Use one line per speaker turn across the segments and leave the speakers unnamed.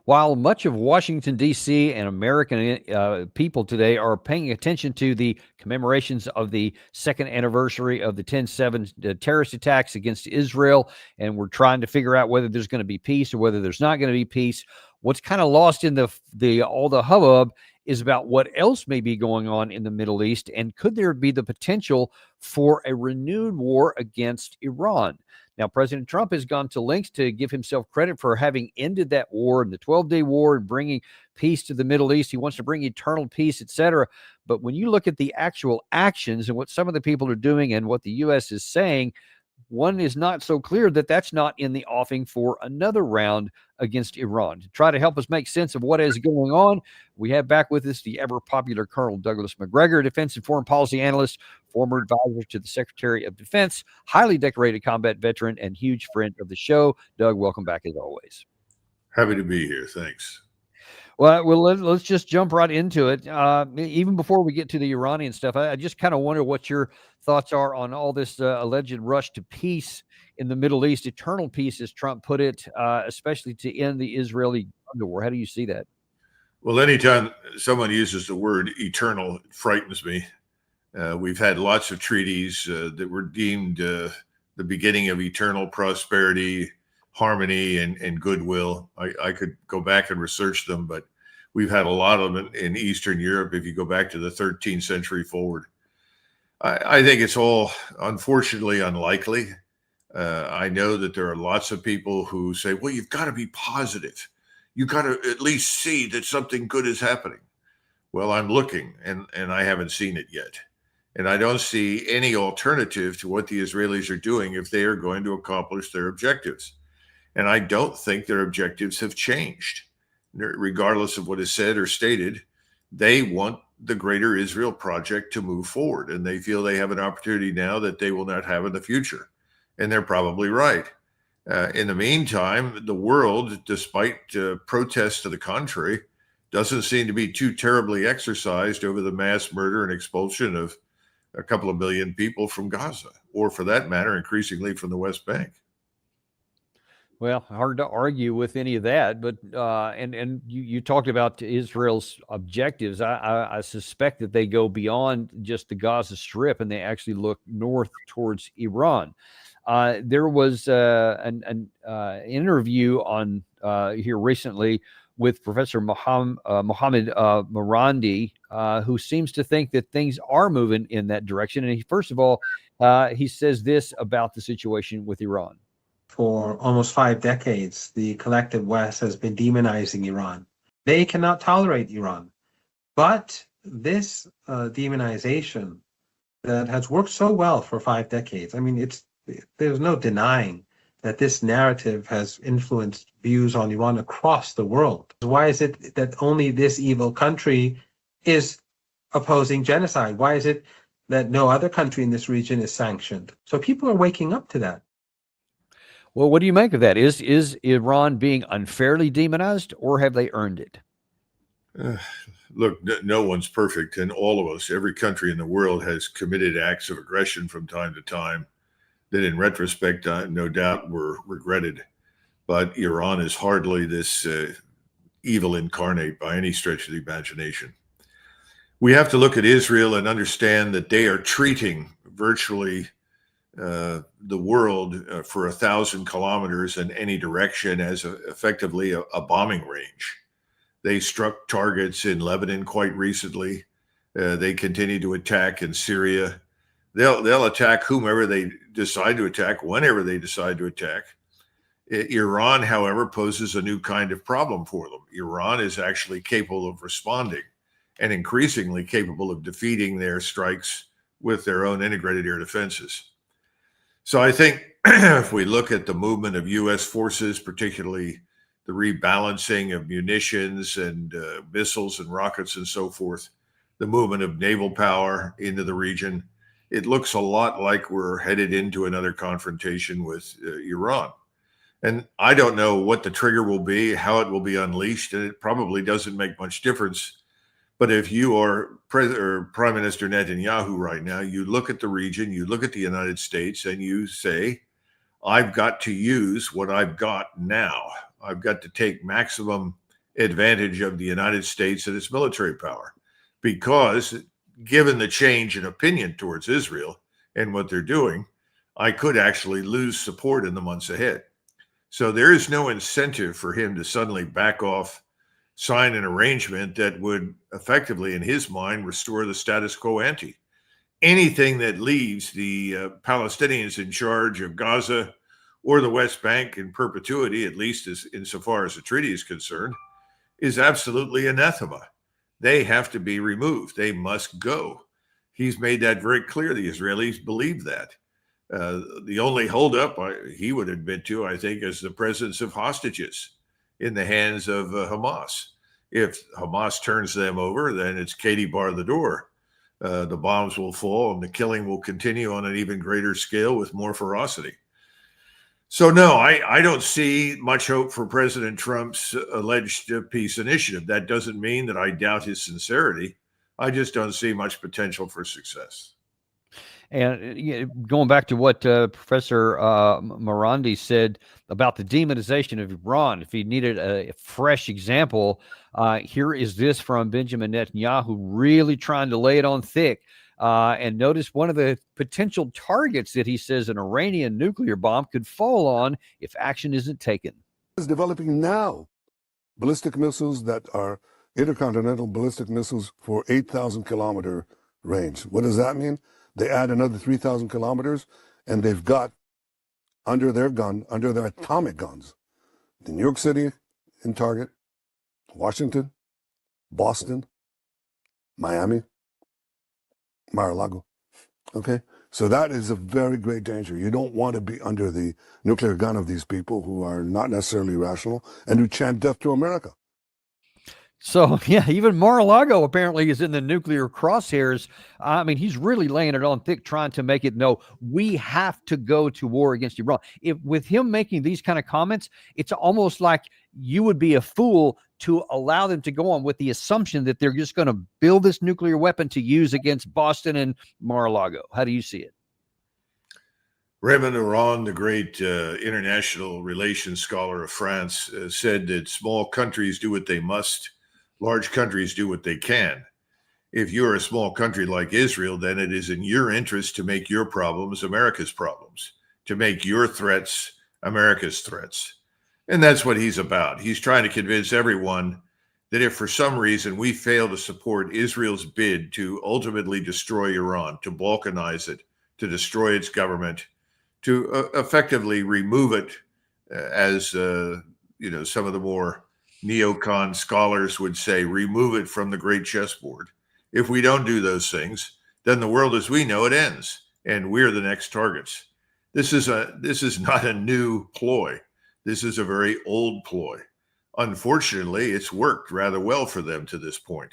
While much of Washington, D.C. and American people today are paying attention to the commemorations of the second anniversary of the 10/7 terrorist attacks against Israel, and we're trying to figure out whether there's going to be peace or whether there's not going to be peace, what's kind of lost in the all the hubbub is about what else may be going on in the Middle East, and could there be the potential for a renewed war against Iran? Now, President Trump has gone to lengths to give himself credit for having ended that war and the 12-day war and bringing peace to the Middle East. He wants to bring eternal peace, etc. But when you look at the actual actions and what some of the people are doing and what the U.S. is saying, one is not so clear that that's not in the offing for another round against Iran. To try to help us make sense of what is going on, we have back with us the ever-popular Colonel Douglas Macgregor, defense and foreign policy analyst, former advisor to the Secretary of Defense, highly decorated combat veteran, and huge friend of the show. Doug, welcome back as always.
Happy to be here. Thanks.
Well, let's just jump right into it. Even before we get to the Iranian stuff, I just kind of wonder what your thoughts are on all this alleged rush to peace in the Middle East, eternal peace, as Trump put it, especially to end the Israeli war. How do you see that?
Well, anytime someone uses the word eternal, it frightens me. We've had lots of treaties that were deemed the beginning of eternal prosperity, harmony, and goodwill. I could go back and research them, but we've had a lot of them in Eastern Europe if you go back to the 13th century forward. I think it's all unfortunately unlikely. I know that there are lots of people who say, well, you've got to be positive. You've got to at least see that something good is happening. Well, I'm looking and I haven't seen it yet. And I don't see any alternative to what the Israelis are doing if they are going to accomplish their objectives. And I don't think their objectives have changed, regardless of what is said or stated. They want the greater Israel project to move forward, and they feel they have an opportunity now that they will not have in the future. And they're probably right. In the meantime, the world, despite protests to the contrary, doesn't seem to be too terribly exercised over the mass murder and expulsion of a couple of million people from Gaza, or for that matter, increasingly from the West Bank.
Well, hard to argue with any of that, but and you talked about Israel's objectives. I suspect that they go beyond just the Gaza Strip and they actually look north towards Iran. There was an interview on here recently with Professor Mohammed Marandi, who seems to think that things are moving in that direction. And first of all, he says this about the situation with Iran.
For almost 5 decades, the collective West has been demonizing Iran. They cannot tolerate Iran. But this demonization that has worked so well for 5 decades, I mean, there's no denying that this narrative has influenced views on Iran across the world. Why is it that only this evil country is opposing genocide? Why is it that no other country in this region is sanctioned? So people are waking up to that.
Well, what do you make of that? Is Iran being unfairly demonized, or have they earned it?
Look, no one's perfect, and all of us, every country in the world, has committed acts of aggression from time to time that in retrospect, no doubt, were regretted. But Iran is hardly this evil incarnate by any stretch of the imagination. We have to look at Israel and understand that they are treating virtually the world for 1,000 kilometers in any direction as effectively a bombing range. They struck targets in Lebanon quite recently. They continue to attack in Syria. They'll attack whomever they decide to attack, whenever they decide to attack. Iran, however, poses a new kind of problem for them. Iran is actually capable of responding and increasingly capable of defeating their strikes with their own integrated air defenses. So I think if we look at the movement of U.S. forces, particularly the rebalancing of munitions and missiles and rockets and so forth, the movement of naval power into the region, it looks a lot like we're headed into another confrontation with Iran. And I don't know what the trigger will be, how it will be unleashed, and it probably doesn't make much difference. But if you are Prime Minister Netanyahu right now, you look at the region, you look at the United States, and you say, I've got to use what I've got now. I've got to take maximum advantage of the United States and its military power. Because given the change in opinion towards Israel and what they're doing, I could actually lose support in the months ahead. So there is no incentive for him to suddenly back off, sign an arrangement that would effectively, in his mind, restore the status quo ante. Anything that leaves the Palestinians in charge of Gaza or the West Bank in perpetuity, at least insofar as the treaty is concerned, is absolutely anathema. They have to be removed. They must go. He's made that very clear. The Israelis believe that. The only holdup he would admit to, I think, is the presence of hostages in the hands of Hamas. If Hamas turns them over, then it's Katie bar the door. The bombs will fall and the killing will continue on an even greater scale with more ferocity. So, no, I don't see much hope for President Trump's alleged peace initiative. That doesn't mean that I doubt his sincerity. I just don't see much potential for success.
And going back to what Professor Morandi said about the demonization of Iran, if he needed a fresh example, here is this from Benjamin Netanyahu, really trying to lay it on thick. And notice one of the potential targets that he says an Iranian nuclear bomb could fall on if action isn't taken.
Is developing now ballistic missiles that are intercontinental ballistic missiles for 8,000 kilometer range. What does that mean? They add another 3,000 kilometers, and they've got under their atomic guns, the New York City in target, Washington, Boston, Miami, Mar-a-Lago. Okay? So that is a very great danger. You don't want to be under the nuclear gun of these people who are not necessarily rational and who chant death to America.
So, yeah, even Mar-a-Lago apparently is in the nuclear crosshairs. I mean, he's really laying it on thick, trying to make it no, we have to go to war against Iran. With him making these kind of comments, it's almost like you would be a fool to allow them to go on with the assumption that they're just going to build this nuclear weapon to use against Boston and Mar-a-Lago. How do you see it?
Raymond Aron, the great international relations scholar of France, said that small countries do what they must. Large countries do what they can. If you're a small country like Israel, then it is in your interest to make your problems America's problems, to make your threats America's threats. And that's what he's about. He's trying to convince everyone that if for some reason we fail to support Israel's bid to ultimately destroy Iran, to balkanize it, to destroy its government, to effectively remove it as, some of the more neocon scholars would say, remove it from the great chessboard. If we don't do those things, then the world as we know it ends, and we're the next targets. This is not a new ploy. This is a very old ploy. Unfortunately, it's worked rather well for them to this point.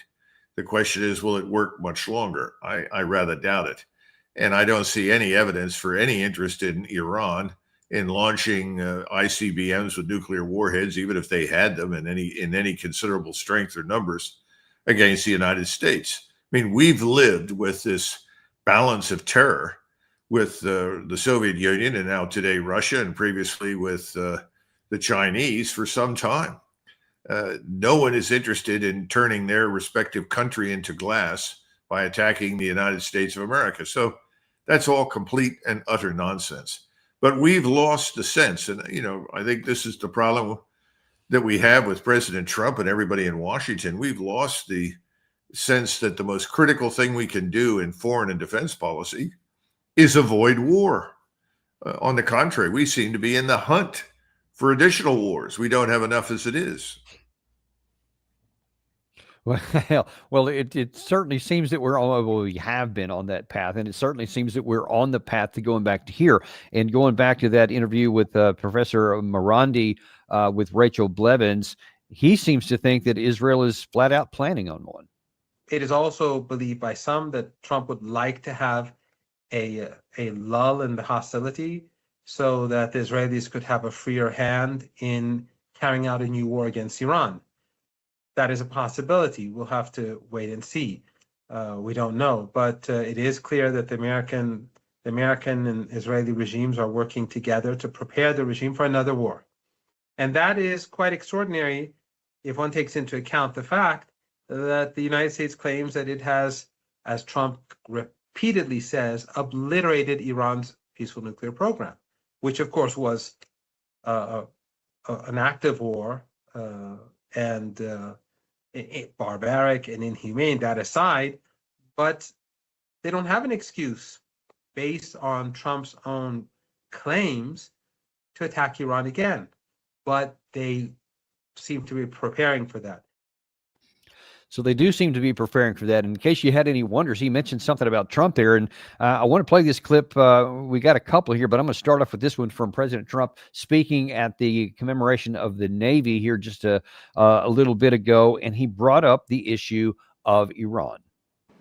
The question is, will it work much longer? I rather doubt it. And I don't see any evidence for any interest in Iran in launching ICBMs with nuclear warheads, even if they had them in any considerable strength or numbers, against the United States. I mean, we've lived with this balance of terror with the Soviet Union and now today Russia, and previously with the Chinese for some time. No one is interested in turning their respective country into glass by attacking the United States of America. So that's all complete and utter nonsense. But we've lost the sense, and I think this is the problem that we have with President Trump and everybody in Washington. We've lost the sense that the most critical thing we can do in foreign and defense policy is avoid war. On the contrary, we seem to be in the hunt for additional wars. We don't have enough as it is.
Well, it certainly seems that we have been on that path, and it certainly seems that we're on the path to going back to here. And going back to that interview with Professor Morandi with Rachel Blevins, he seems to think that Israel is flat out planning on one.
It is also believed by some that Trump would like to have a lull in the hostility so that the Israelis could have a freer hand in carrying out a new war against Iran. That is a possibility. We'll have to wait and see. We don't know, but it is clear that the American and Israeli regimes are working together to prepare the regime for another war. And that is quite extraordinary if one takes into account the fact that the United States claims that it has, as Trump repeatedly says, obliterated Iran's peaceful nuclear program, which of course was an act of war and barbaric and inhumane, that aside, but they don't have an excuse based on Trump's own claims to attack Iran again, but they seem to be preparing for that.
So they do seem to be preparing for that. In case you had any wonders, he mentioned something about Trump there, and I want to play this clip. We got a couple here, but I'm going to start off with this one from President Trump speaking at the commemoration of the Navy here just a little bit ago, and he brought up the issue of Iran.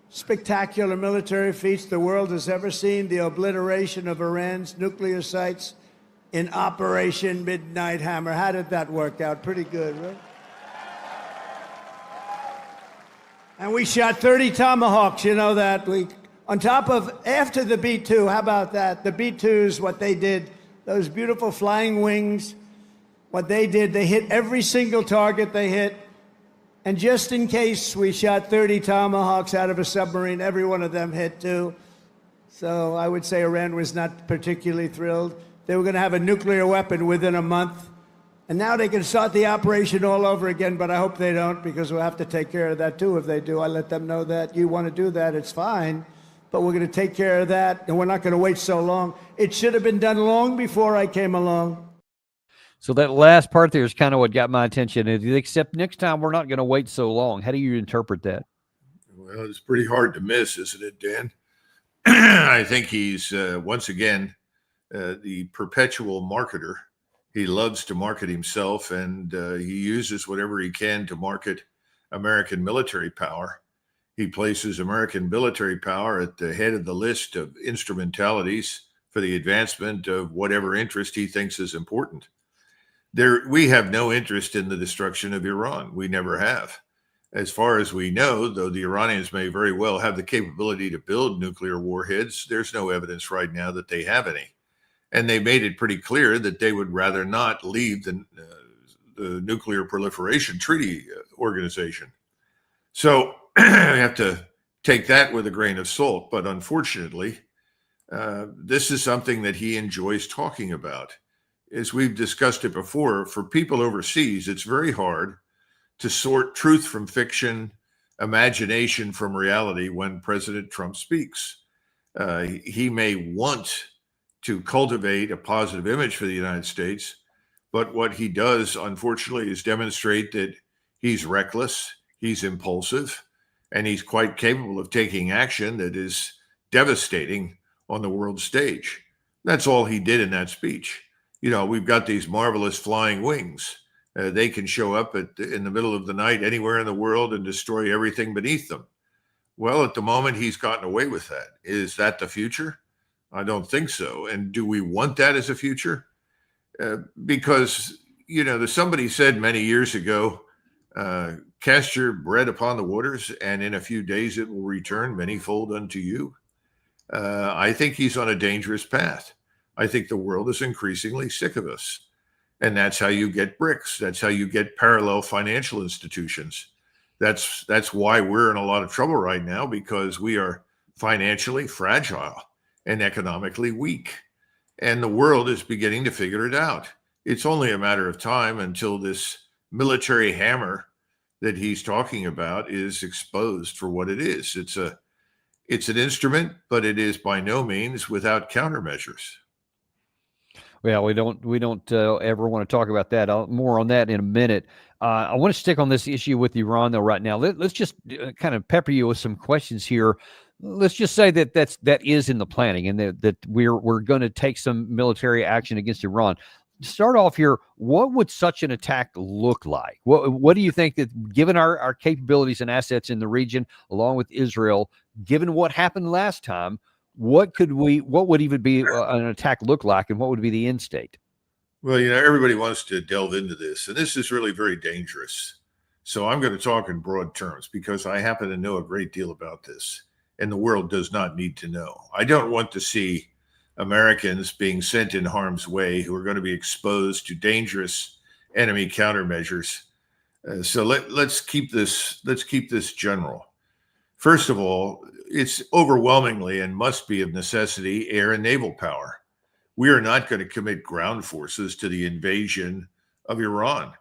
Spectacular military feats the world has ever seen, the obliteration of Iran's nuclear sites in Operation Midnight Hammer. How did that work out? Pretty good, right? And we shot 30 Tomahawks, you know that. On top of, after the B-2, how about that? The B-2s, what they did, those beautiful flying wings, what they did, they hit every single target they hit. And just in case, we shot 30 Tomahawks out of a submarine. Every one of them hit too. So I would say Iran was not particularly thrilled. They were going to have a nuclear weapon within a month. And now they can start the operation all over again, but I hope they don't, because we'll have to take care of that too if they do. I let them know that you want to do that, it's fine, but we're going to take care of that, and we're not going to wait so long. It should have been done long before I came along.
So that last part there is kind of what got my attention, except next time we're not going to wait so long. How do you interpret that?
Well, it's pretty hard to miss, isn't it, Dan? I think he's, once again, the perpetual marketer. He loves to market himself, and he uses whatever he can to market American military power. He places American military power at the head of the list of instrumentalities for the advancement of whatever interest he thinks is important. We have no interest in the destruction of Iran. We never have. As far as we know, though the Iranians may very well have the capability to build nuclear warheads, there's no evidence right now that they have any. And they made it pretty clear that they would rather not leave the Nuclear Proliferation Treaty Organization. So we have to take that with a grain of salt. But unfortunately, this is something that he enjoys talking about. As we've discussed it before, for people overseas, it's very hard to sort truth from fiction, imagination from reality when President Trump speaks. He may want to cultivate a positive image for the United States, but what he does, unfortunately, is demonstrate that he's reckless, he's impulsive, and he's quite capable of taking action that is devastating on the world stage. That's all he did in that speech. You know, we've got these marvelous flying wings. They can show up in the middle of the night anywhere in the world and destroy everything beneath them. Well, at the moment, he's gotten away with that. Is that the future? I don't think so. And do we want that as a future? Because, you know, somebody said many years ago, cast your bread upon the waters, and in a few days it will return manyfold unto you. I think he's on a dangerous path. I think the world is increasingly sick of us. And that's how you get BRICS. That's how you get parallel financial institutions. That's why we're in a lot of trouble right now, because we are financially fragile and economically weak. And the world is beginning to figure it out. It's only a matter of time until this military hammer that he's talking about is exposed for what it is. It's an instrument, but it is by no means without countermeasures.
Well, we don't ever want to talk about that. More on that in a minute. I want to stick on this issue with Iran, though, right now. Let's just kind of pepper you with some questions here. Let's just say that is in the planning, and that we're going to take some military action against Iran. Start off here. What would such an attack look like? What do you think, that given our capabilities and assets in the region, along with Israel, given what happened last time, what would even be an attack look like, and what would be the end state?
Well, you know, everybody wants to delve into this, and this is really very dangerous. So I'm going to talk in broad terms because I happen to know a great deal about this, and the world does not need to know. I don't want to see Americans being sent in harm's way who are going to be exposed to dangerous enemy countermeasures So let's keep this general. First of all, it's overwhelmingly and must be of necessity air and naval power. We are not going to commit ground forces to the invasion of Iran.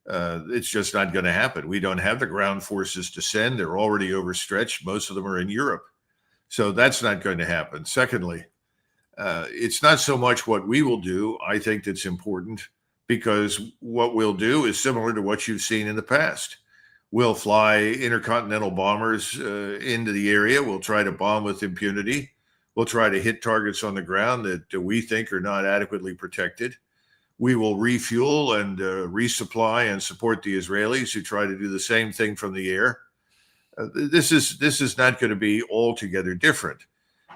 It's just not going to happen. We don't have the ground forces to send. They're already overstretched. Most of them are in Europe. So that's not going to happen. Secondly, it's not so much what we will do, I think, that's important, because what we'll do is similar to what you've seen in the past. We'll fly intercontinental bombers into the area. We'll try to bomb with impunity. We'll try to hit targets on the ground that we think are not adequately protected. We will refuel and resupply and support the Israelis who try to do the same thing from the air. This is not going to be altogether different.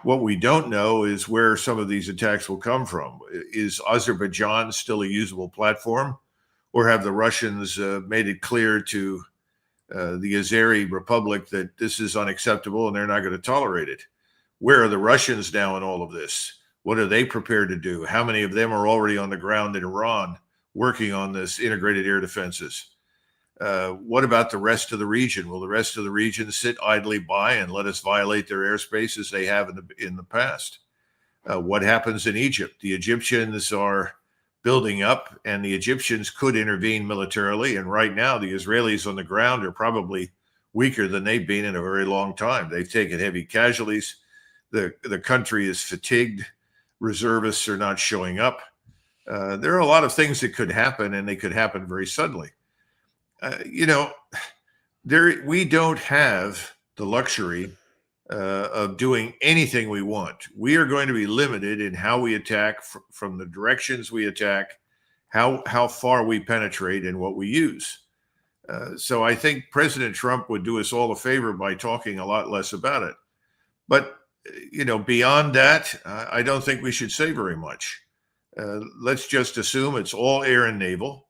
What we don't know is where some of these attacks will come from. Is Azerbaijan still a usable platform, or have the Russians made it clear to the Azeri Republic that this is unacceptable and they're not going to tolerate it? Where are the Russians now in all of this? What are they prepared to do? How many of them are already on the ground in Iran working on this integrated air defenses? What about the rest of the region? Will the rest of the region sit idly by and let us violate their airspace as they have in the past? What happens in Egypt? The Egyptians are building up, and the Egyptians could intervene militarily. And right now, the Israelis on the ground are probably weaker than they've been in a very long time. They've taken heavy casualties. The country is fatigued. Reservists are not showing up. There are a lot of things that could happen, and they could happen very suddenly. We don't have the luxury of doing anything we want. We are going to be limited in how we attack, from the directions we attack, how far we penetrate, and what we use. So I think President Trump would do us all a favor by talking a lot less about it. But beyond that, I don't think we should say very much. Let's just assume it's all air and naval.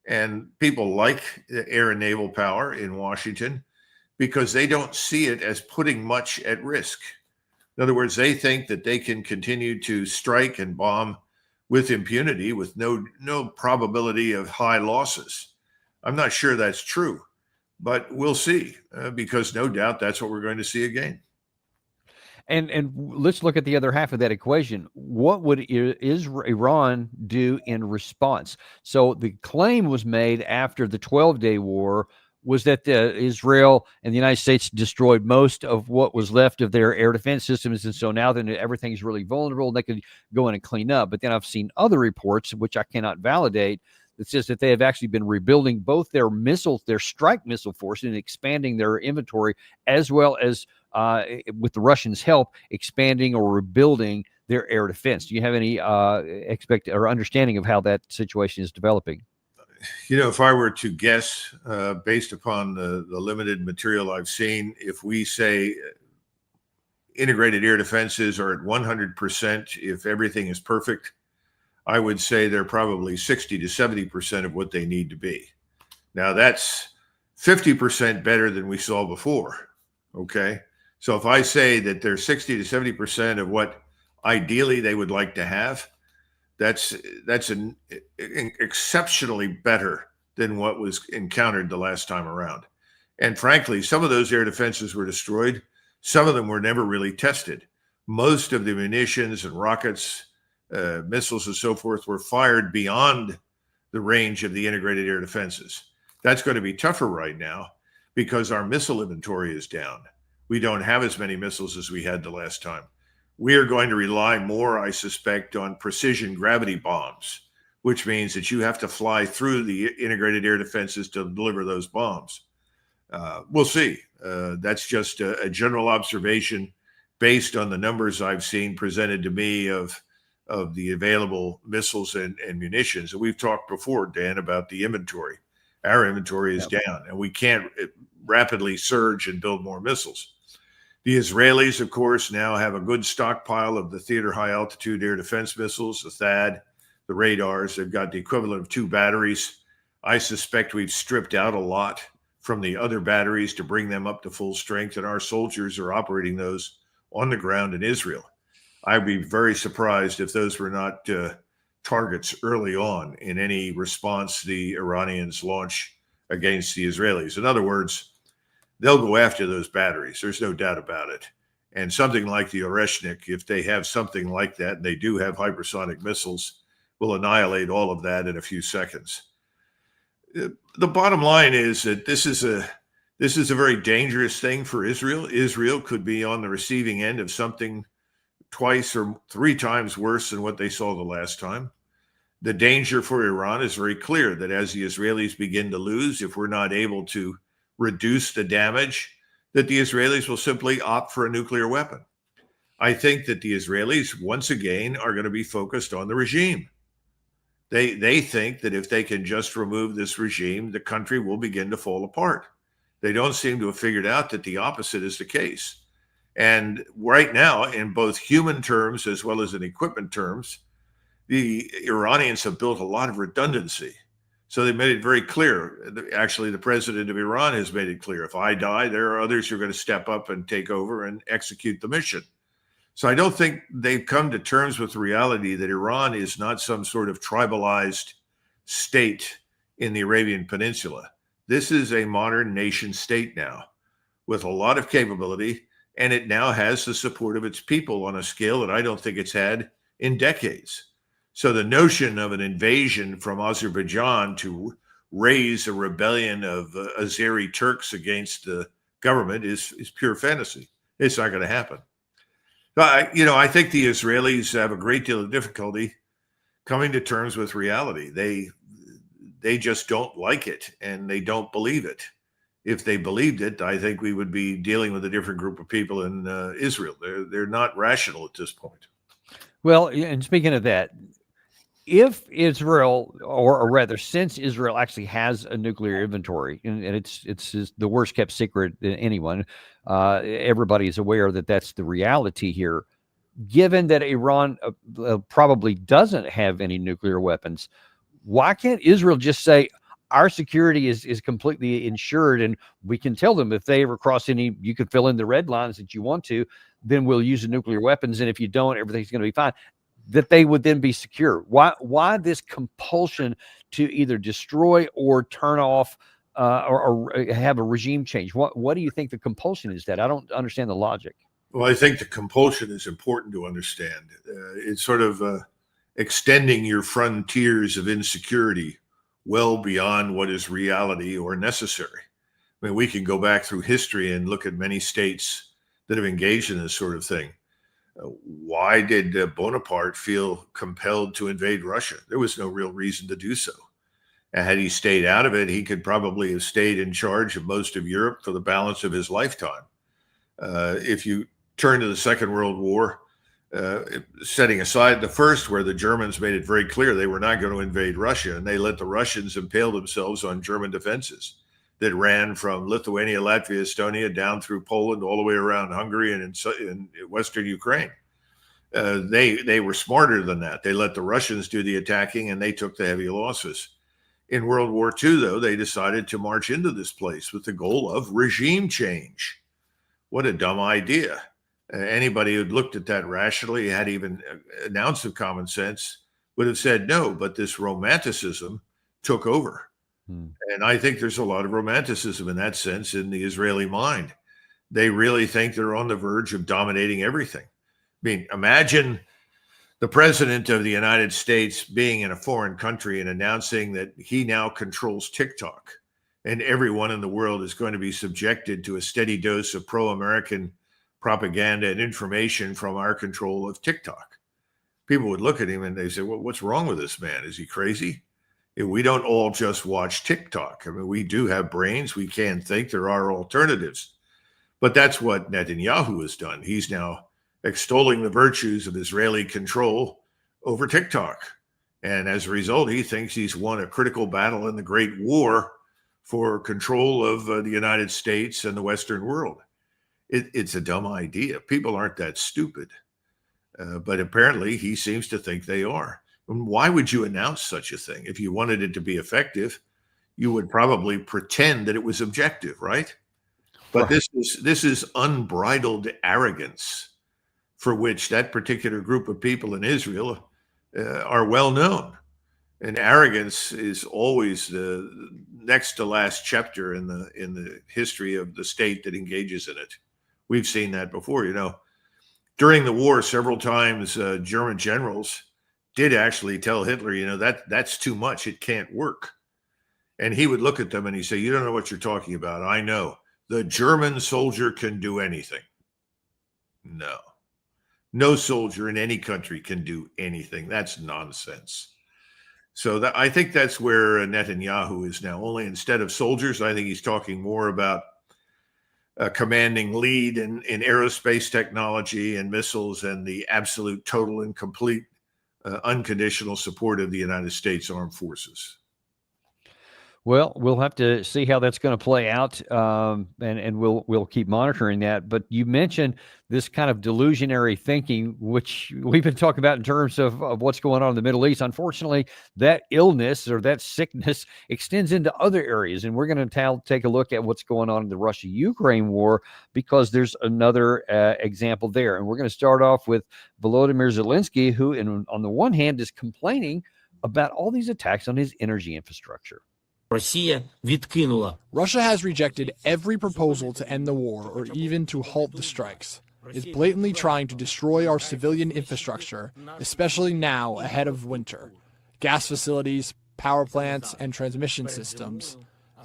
And people like air and naval power in Washington because they don't see it as putting much at risk. In other words, they think that they can continue to strike and bomb with impunity with no probability of high losses. I'm not sure that's true, but we'll see, because no doubt that's what we're going to see again.
And let's look at the other half of that equation. What would Iran do in response? So the claim was made after the 12-day war was that Israel and the United States destroyed most of what was left of their air defense systems. And so now that everything's really vulnerable, they could go in and clean up. But then I've seen other reports, which I cannot validate, that says that they have actually been rebuilding both their strike missile force, and expanding their inventory, as well as with the Russians' help, expanding or rebuilding their air defense. Do you have any understanding of how that situation is developing?
If I were to guess, based upon the limited material I've seen, if we say integrated air defenses are at 100%, if everything is perfect, I would say they're probably 60 to 70% of what they need to be. Now, that's 50% better than we saw before, okay? So if I say that they're 60 to 70% of what ideally they would like to have, that's an exceptionally better than what was encountered the last time around. And frankly, some of those air defenses were destroyed. Some of them were never really tested. Most of the munitions and rockets, missiles and so forth, were fired beyond the range of the integrated air defenses. That's going to be tougher right now because our missile inventory is down. We don't have as many missiles as we had the last time. We are going to rely more, I suspect, on precision gravity bombs, which means that you have to fly through the integrated air defenses to deliver those bombs. We'll see. That's just a general observation based on the numbers I've seen presented to me of the available missiles and munitions. And we've talked before, Dan, about the inventory. Our inventory is down, and we can't rapidly surge and build more missiles. The Israelis, of course, now have a good stockpile of the theater high-altitude air defense missiles, the THAAD, the radars. They've got the equivalent of 2 batteries. I suspect we've stripped out a lot from the other batteries to bring them up to full strength, and our soldiers are operating those on the ground in Israel. I'd be very surprised if those were not targets early on in any response the Iranians launch against the Israelis. In other words, they'll go after those batteries. There's no doubt about it. And something like the Oreshnik, if they have something like that, and they do have hypersonic missiles, will annihilate all of that in a few seconds. The bottom line is that this is a very dangerous thing for Israel. Israel could be on the receiving end of something twice or three times worse than what they saw the last time. The danger for Iran is very clear, that as the Israelis begin to lose, if we're not able to reduce the damage, that the Israelis will simply opt for a nuclear weapon. I think that the Israelis, once again, are going to be focused on the regime. They think that if they can just remove this regime, the country will begin to fall apart. They don't seem to have figured out that the opposite is the case. And right now, in both human terms as well as in equipment terms, the Iranians have built a lot of redundancy. So they made it very clear. Actually, the president of Iran has made it clear, if I die, there are others who are going to step up and take over and execute the mission. So I don't think they've come to terms with the reality that Iran is not some sort of tribalized state in the Arabian Peninsula. This is a modern nation state now with a lot of capability, and it now has the support of its people on a scale that I don't think it's had in decades. So the notion of an invasion from Azerbaijan to raise a rebellion of Azeri Turks against the government is pure fantasy. It's not going to happen. I think the Israelis have a great deal of difficulty coming to terms with reality. They just don't like it, and they don't believe it. If they believed it, I think we would be dealing with a different group of people in Israel. They're not rational at this point.
Well, and speaking of that, if Israel, or rather, since Israel actually has a nuclear inventory, and it's the worst kept secret than anyone, everybody is aware that that's the reality here. Given that Iran probably doesn't have any nuclear weapons, why can't Israel just say our security is completely insured, and we can tell them if they ever cross any, you can fill in the red lines that you want to, then we'll use the nuclear weapons, and if you don't, everything's going to be fine. That they would then be secure. Why this compulsion to either destroy or turn off or have a regime change? What do you think the compulsion is? That I don't understand the logic.
Well, I think the compulsion is important to understand. It's sort of extending your frontiers of insecurity well beyond what is reality or necessary. I mean, we can go back through history and look at many states that have engaged in this sort of thing. Why did Bonaparte feel compelled to invade Russia? There was no real reason to do so. And had he stayed out of it, he could probably have stayed in charge of most of Europe for the balance of his lifetime. If you turn to the Second World War, setting aside the first, where the Germans made it very clear they were not going to invade Russia, and they let the Russians impale themselves on German defenses that ran from Lithuania, Latvia, Estonia, down through Poland, all the way around Hungary and in Western Ukraine. They were smarter than that. They let the Russians do the attacking, and they took the heavy losses. In World War II, though, they decided to march into this place with the goal of regime change. What a dumb idea. Anybody who'd looked at that rationally, had even an ounce of common sense, would have said no, but this romanticism took over. And I think there's a lot of romanticism in that sense in the Israeli mind. They really think they're on the verge of dominating everything. I mean, imagine the president of the United States being in a foreign country and announcing that he now controls TikTok, and everyone in the world is going to be subjected to a steady dose of pro-American propaganda and information from our control of TikTok. People would look at him and they say, well, what's wrong with this man? Is he crazy? We don't all just watch TikTok. I mean, we do have brains. We can think. There are alternatives. But that's what Netanyahu has done. He's now extolling the virtues of Israeli control over TikTok. And as a result, he thinks he's won a critical battle in the Great War for control of the United States and the Western world. It's a dumb idea. People aren't that stupid. But apparently he seems to think they are. And why would you announce such a thing? If you wanted it to be effective, you would probably pretend that it was objective, right? But this is unbridled arrogance for which that particular group of people in Israel are well known. And arrogance is always the next to last chapter in the history of the state that engages in it. We've seen that before. During the war, several times German generals did actually tell Hitler, that's too much. It can't work. And he would look at them and he'd say, you don't know what you're talking about. I know. The German soldier can do anything. No. No soldier in any country can do anything. That's nonsense. So I think that's where Netanyahu is now. Only instead of soldiers, I think he's talking more about a commanding lead in aerospace technology and missiles and the absolute, total, and complete unconditional support of the United States Armed Forces.
Well, we'll have to see how that's going to play out, and we'll keep monitoring that. But you mentioned this kind of delusionary thinking, which we've been talking about in terms of what's going on in the Middle East. Unfortunately, that illness or that sickness extends into other areas, and we're going to take a look at what's going on in the Russia-Ukraine war because there's another example there. And we're going to start off with Volodymyr Zelensky, who, on the one hand, is complaining about all these attacks on his energy infrastructure.
Russia has rejected every proposal to end the war or even to halt the strikes. It's blatantly trying to destroy our civilian infrastructure, especially now ahead of winter. Gas facilities, power plants, and transmission systems.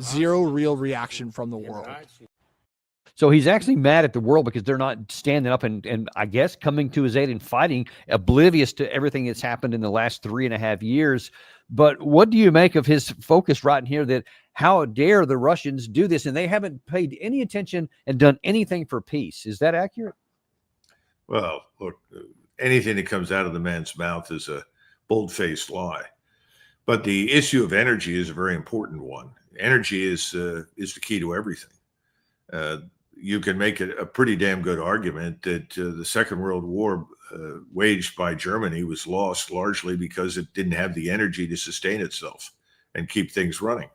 Zero real reaction from the world.
So he's actually mad at the world because they're not standing up and I guess coming to his aid and fighting, oblivious to everything that's happened in the last 3.5 years. But what do you make of his focus right in here that how dare the Russians do this? And they haven't paid any attention and done anything for peace. Is that accurate?
Well, look, anything that comes out of the man's mouth is a bold-faced lie. But the issue of energy is a very important one. Energy is the key to everything. You can make a pretty damn good argument that the Second World War waged by Germany was lost largely because it didn't have the energy to sustain itself and keep things running.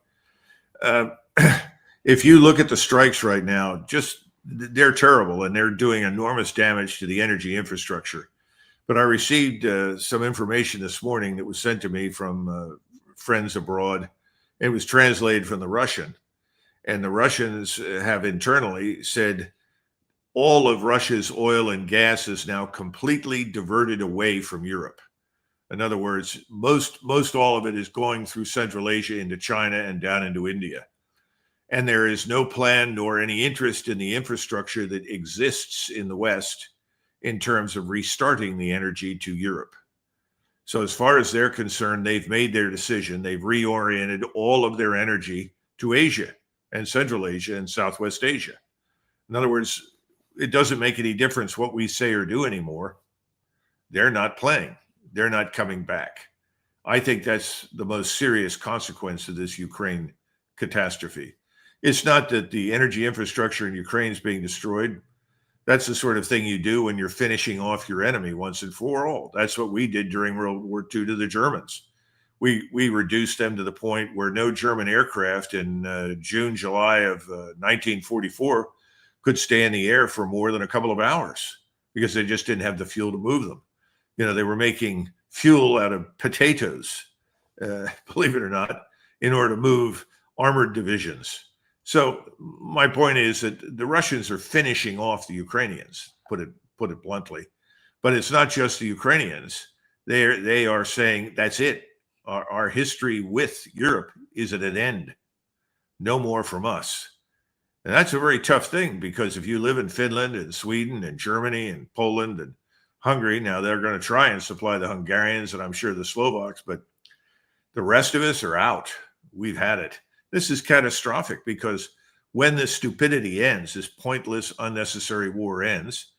If you look at the strikes right now, they're terrible and they're doing enormous damage to the energy infrastructure. But I received some information this morning that was sent to me from friends abroad. It was translated from the Russian. And the Russians have internally said all of Russia's oil and gas is now completely diverted away from Europe. In other words, most all of it is going through Central Asia into China and down into India. And there is no plan nor any interest in the infrastructure that exists in the West in terms of restarting the energy to Europe. So as far as they're concerned, they've made their decision. They've reoriented all of their energy to Asia and Central Asia and Southwest Asia. In other words, it doesn't make any difference what we say or do anymore. They're not playing. They're not coming back. I think that's the most serious consequence of this Ukraine catastrophe. It's not that the energy infrastructure in Ukraine is being destroyed. That's the sort of thing you do when you're finishing off your enemy once and for all. That's what we did during World War II to the Germans. We reduced them to the point where no German aircraft in June, July of 1944 could stay in the air for more than a couple of hours because they just didn't have the fuel to move them. They were making fuel out of potatoes, believe it or not, in order to move armored divisions. So my point is that the Russians are finishing off the Ukrainians, put it bluntly. But it's not just the Ukrainians. They are saying that's it. Our history with Europe is at an end. No more from us. And that's a very tough thing because if you live in Finland and Sweden and Germany and Poland and Hungary, now they're going to try and supply the Hungarians and I'm sure the Slovaks, but the rest of us are out. We've had it. This is catastrophic because when this stupidity ends, this pointless, unnecessary war ends,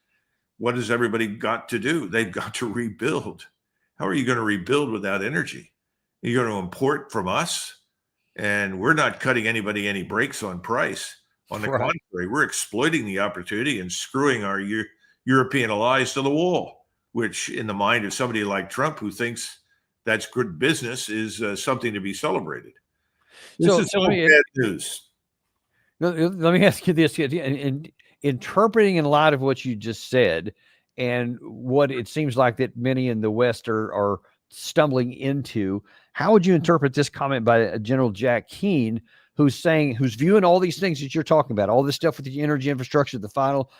what has everybody got to do? They've got to rebuild. How are you going to rebuild without energy? You're going to import from us, and we're not cutting anybody any breaks on price. On the contrary, we're exploiting the opportunity and screwing our European allies to the wall, which in the mind of somebody like Trump, who thinks that's good business, is something to be celebrated. This is all bad news.
Let me ask you this. In interpreting in light of what you just said and what it seems like that many in the West are stumbling into. How would you interpret this comment by General Jack Keane, who's viewing all these things that you're talking about, all this stuff with the energy infrastructure, the final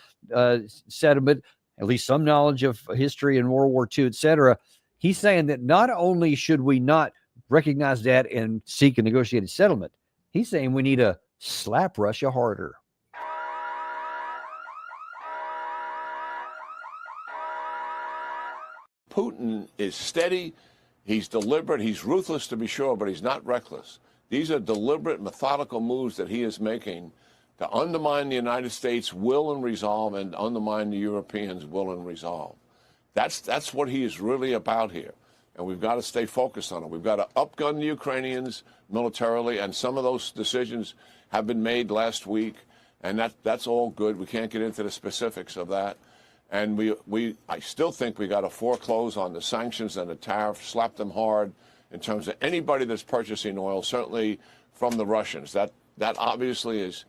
settlement, at least some knowledge of history in World War II, et cetera. He's saying that not only should we not recognize that and seek a negotiated settlement, he's saying we need to slap Russia harder.
Putin is steady, he's deliberate, he's ruthless to be sure, but he's not reckless. These are deliberate, methodical moves that he is making to undermine the United States' will and resolve and undermine the Europeans' will and resolve. That's what he is really about here. And we've got to stay focused on it. We've got to upgun the Ukrainians militarily, and some of those decisions have been made last week, and that's all good. We can't get into the specifics of that. And I still think we got to foreclose on the sanctions and the tariff, slap them hard in terms of anybody that's purchasing oil, certainly from the Russians. That obviously is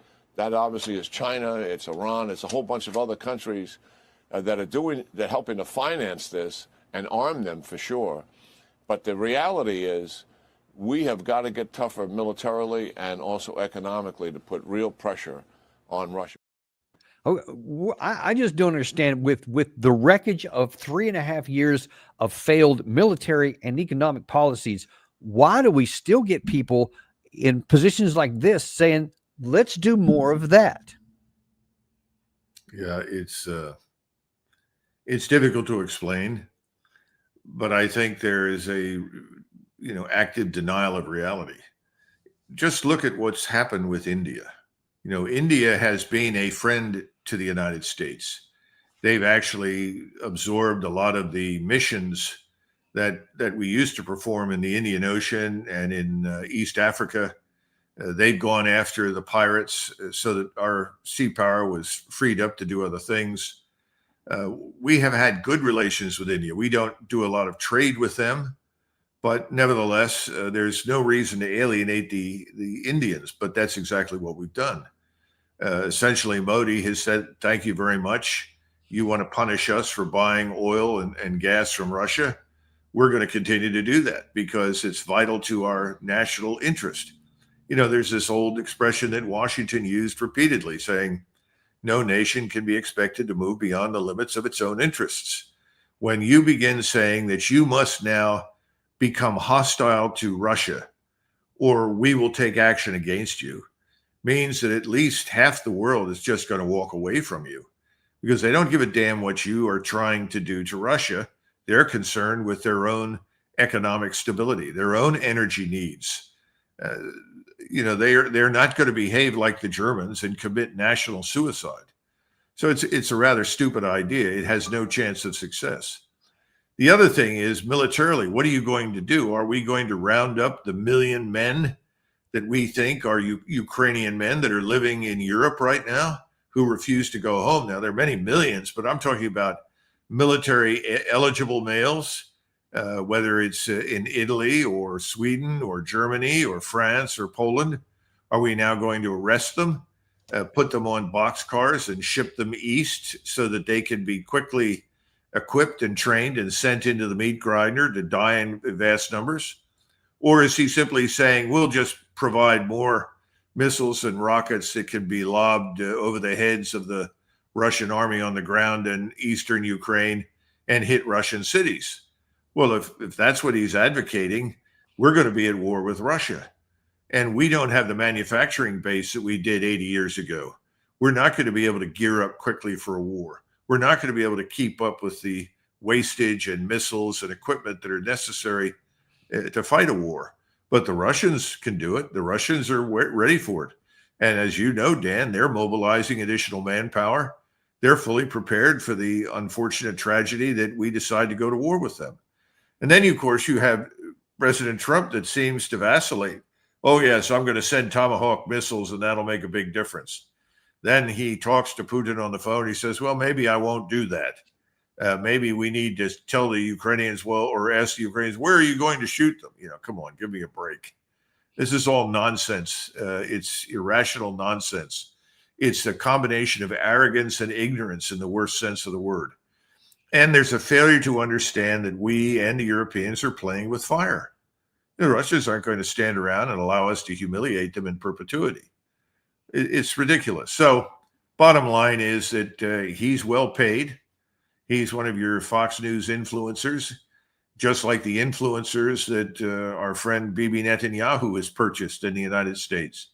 China, it's Iran, it's a whole bunch of other countries that are helping to finance this and arm them for sure. But the reality is we have got to get tougher militarily and also economically to put real pressure on Russia.
Oh, I just don't understand with the wreckage of 3.5 years of failed military and economic policies. Why do we still get people in positions like this saying, let's do more of that?
Yeah, it's difficult to explain, but I think there is a active denial of reality. Just look at what's happened with India. India has been a friend to the United States. They've actually absorbed a lot of the missions that we used to perform in the Indian Ocean and in East Africa. They've gone after the pirates so that our sea power was freed up to do other things. We have had good relations with India. We don't do a lot of trade with them, but nevertheless, there's no reason to alienate the Indians, but that's exactly what we've done. Essentially, Modi has said, thank you very much. You want to punish us for buying oil and gas from Russia? We're going to continue to do that because it's vital to our national interest. There's this old expression that Washington used repeatedly saying, no nation can be expected to move beyond the limits of its own interests. When you begin saying that you must now become hostile to Russia or we will take action against you, means that at least half the world is just going to walk away from you because they don't give a damn what you are trying to do to Russia. They're concerned with their own economic stability, their own energy needs. They're not going to behave like the Germans and commit national suicide. So it's a rather stupid idea. It has no chance of success. The other thing is militarily, what are you going to do? Are we going to round up the 1 million men that we think are Ukrainian men that are living in Europe right now who refuse to go home? Now, there are many millions, but I'm talking about military eligible males, whether it's in Italy or Sweden or Germany or France or Poland. Are we now going to arrest them, put them on boxcars and ship them east so that they can be quickly equipped and trained and sent into the meat grinder to die in vast numbers? Or is he simply saying, we'll just provide more missiles and rockets that can be lobbed over the heads of the Russian army on the ground in eastern Ukraine and hit Russian cities? Well, if that's what he's advocating, we're going to be at war with Russia. And we don't have the manufacturing base that we did 80 years ago. We're not going to be able to gear up quickly for a war. We're not going to be able to keep up with the wastage and missiles and equipment that are necessary to fight a war. But the Russians can do it. The Russians are ready for it. And as you know, Dan, they're mobilizing additional manpower. They're fully prepared for the unfortunate tragedy that we decide to go to war with them. And then, of course, you have President Trump that seems to vacillate. Oh, yes, I'm going to send Tomahawk missiles and that'll make a big difference. Then he talks to Putin on the phone. He says, well, maybe I won't do that. Maybe we need to tell the Ukrainians, or ask the Ukrainians, where are you going to shoot them? Come on, give me a break. This is all nonsense. It's irrational nonsense. It's a combination of arrogance and ignorance in the worst sense of the word. And there's a failure to understand that we and the Europeans are playing with fire. The Russians aren't going to stand around and allow us to humiliate them in perpetuity. It's ridiculous. So bottom line is that he's well paid. He's one of your Fox News influencers, just like the influencers that our friend Bibi Netanyahu has purchased in the United States,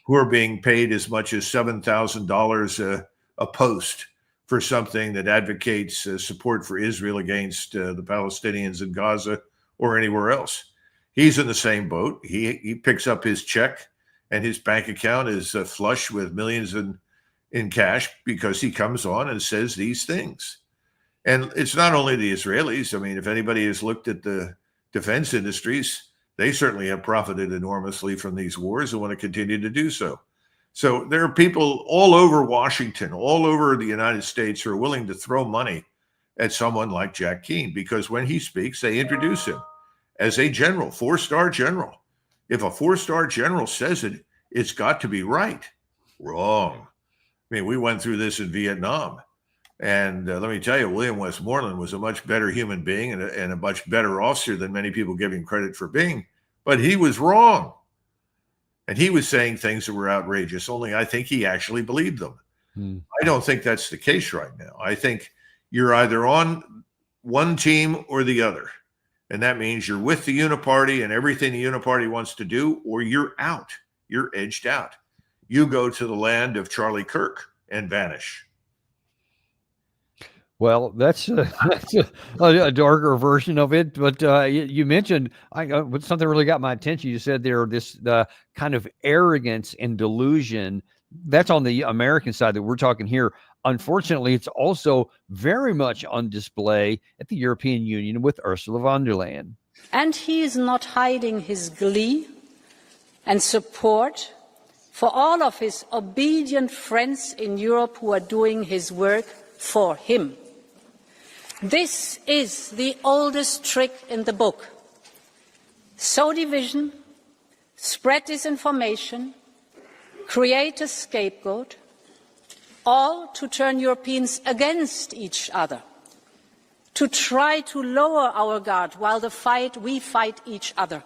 who are being paid as much as $7,000 a post for something that advocates support for Israel against the Palestinians in Gaza or anywhere else. He's in the same boat. He picks up his check and his bank account is flush with millions in cash because he comes on and says these things. And it's not only the Israelis. I mean, if anybody has looked at the defense industries, they certainly have profited enormously from these wars and want to continue to do so. So there are people all over Washington, all over the United States, who are willing to throw money at someone like Jack Keane, because when he speaks, they introduce him as a general, 4-star general. If a 4-star general says it, it's got to be right. Wrong. I mean, we went through this in Vietnam. And let me tell you, William Westmoreland was a much better human being and a much better officer than many people give him credit for being. But he was wrong. And he was saying things that were outrageous, only I think he actually believed them. I don't think that's the case right now. I think you're either on one team or the other. And that means you're with the Uniparty and everything the Uniparty wants to do, or you're out. You're edged out. You go to the land of Charlie Kirk and vanish.
Well, that's a darker version of it. But you mentioned something really got my attention. You said there this kind of arrogance and delusion. That's on the American side that we're talking here. Unfortunately, it's also very much on display at the European Union with Ursula von der Leyen.
And he is not hiding his glee and support for all of his obedient friends in Europe who are doing his work for him. This is the oldest trick in the book. Sow division, spread disinformation, create a scapegoat, all to turn Europeans against each other, to try to lower our guard while we fight each other,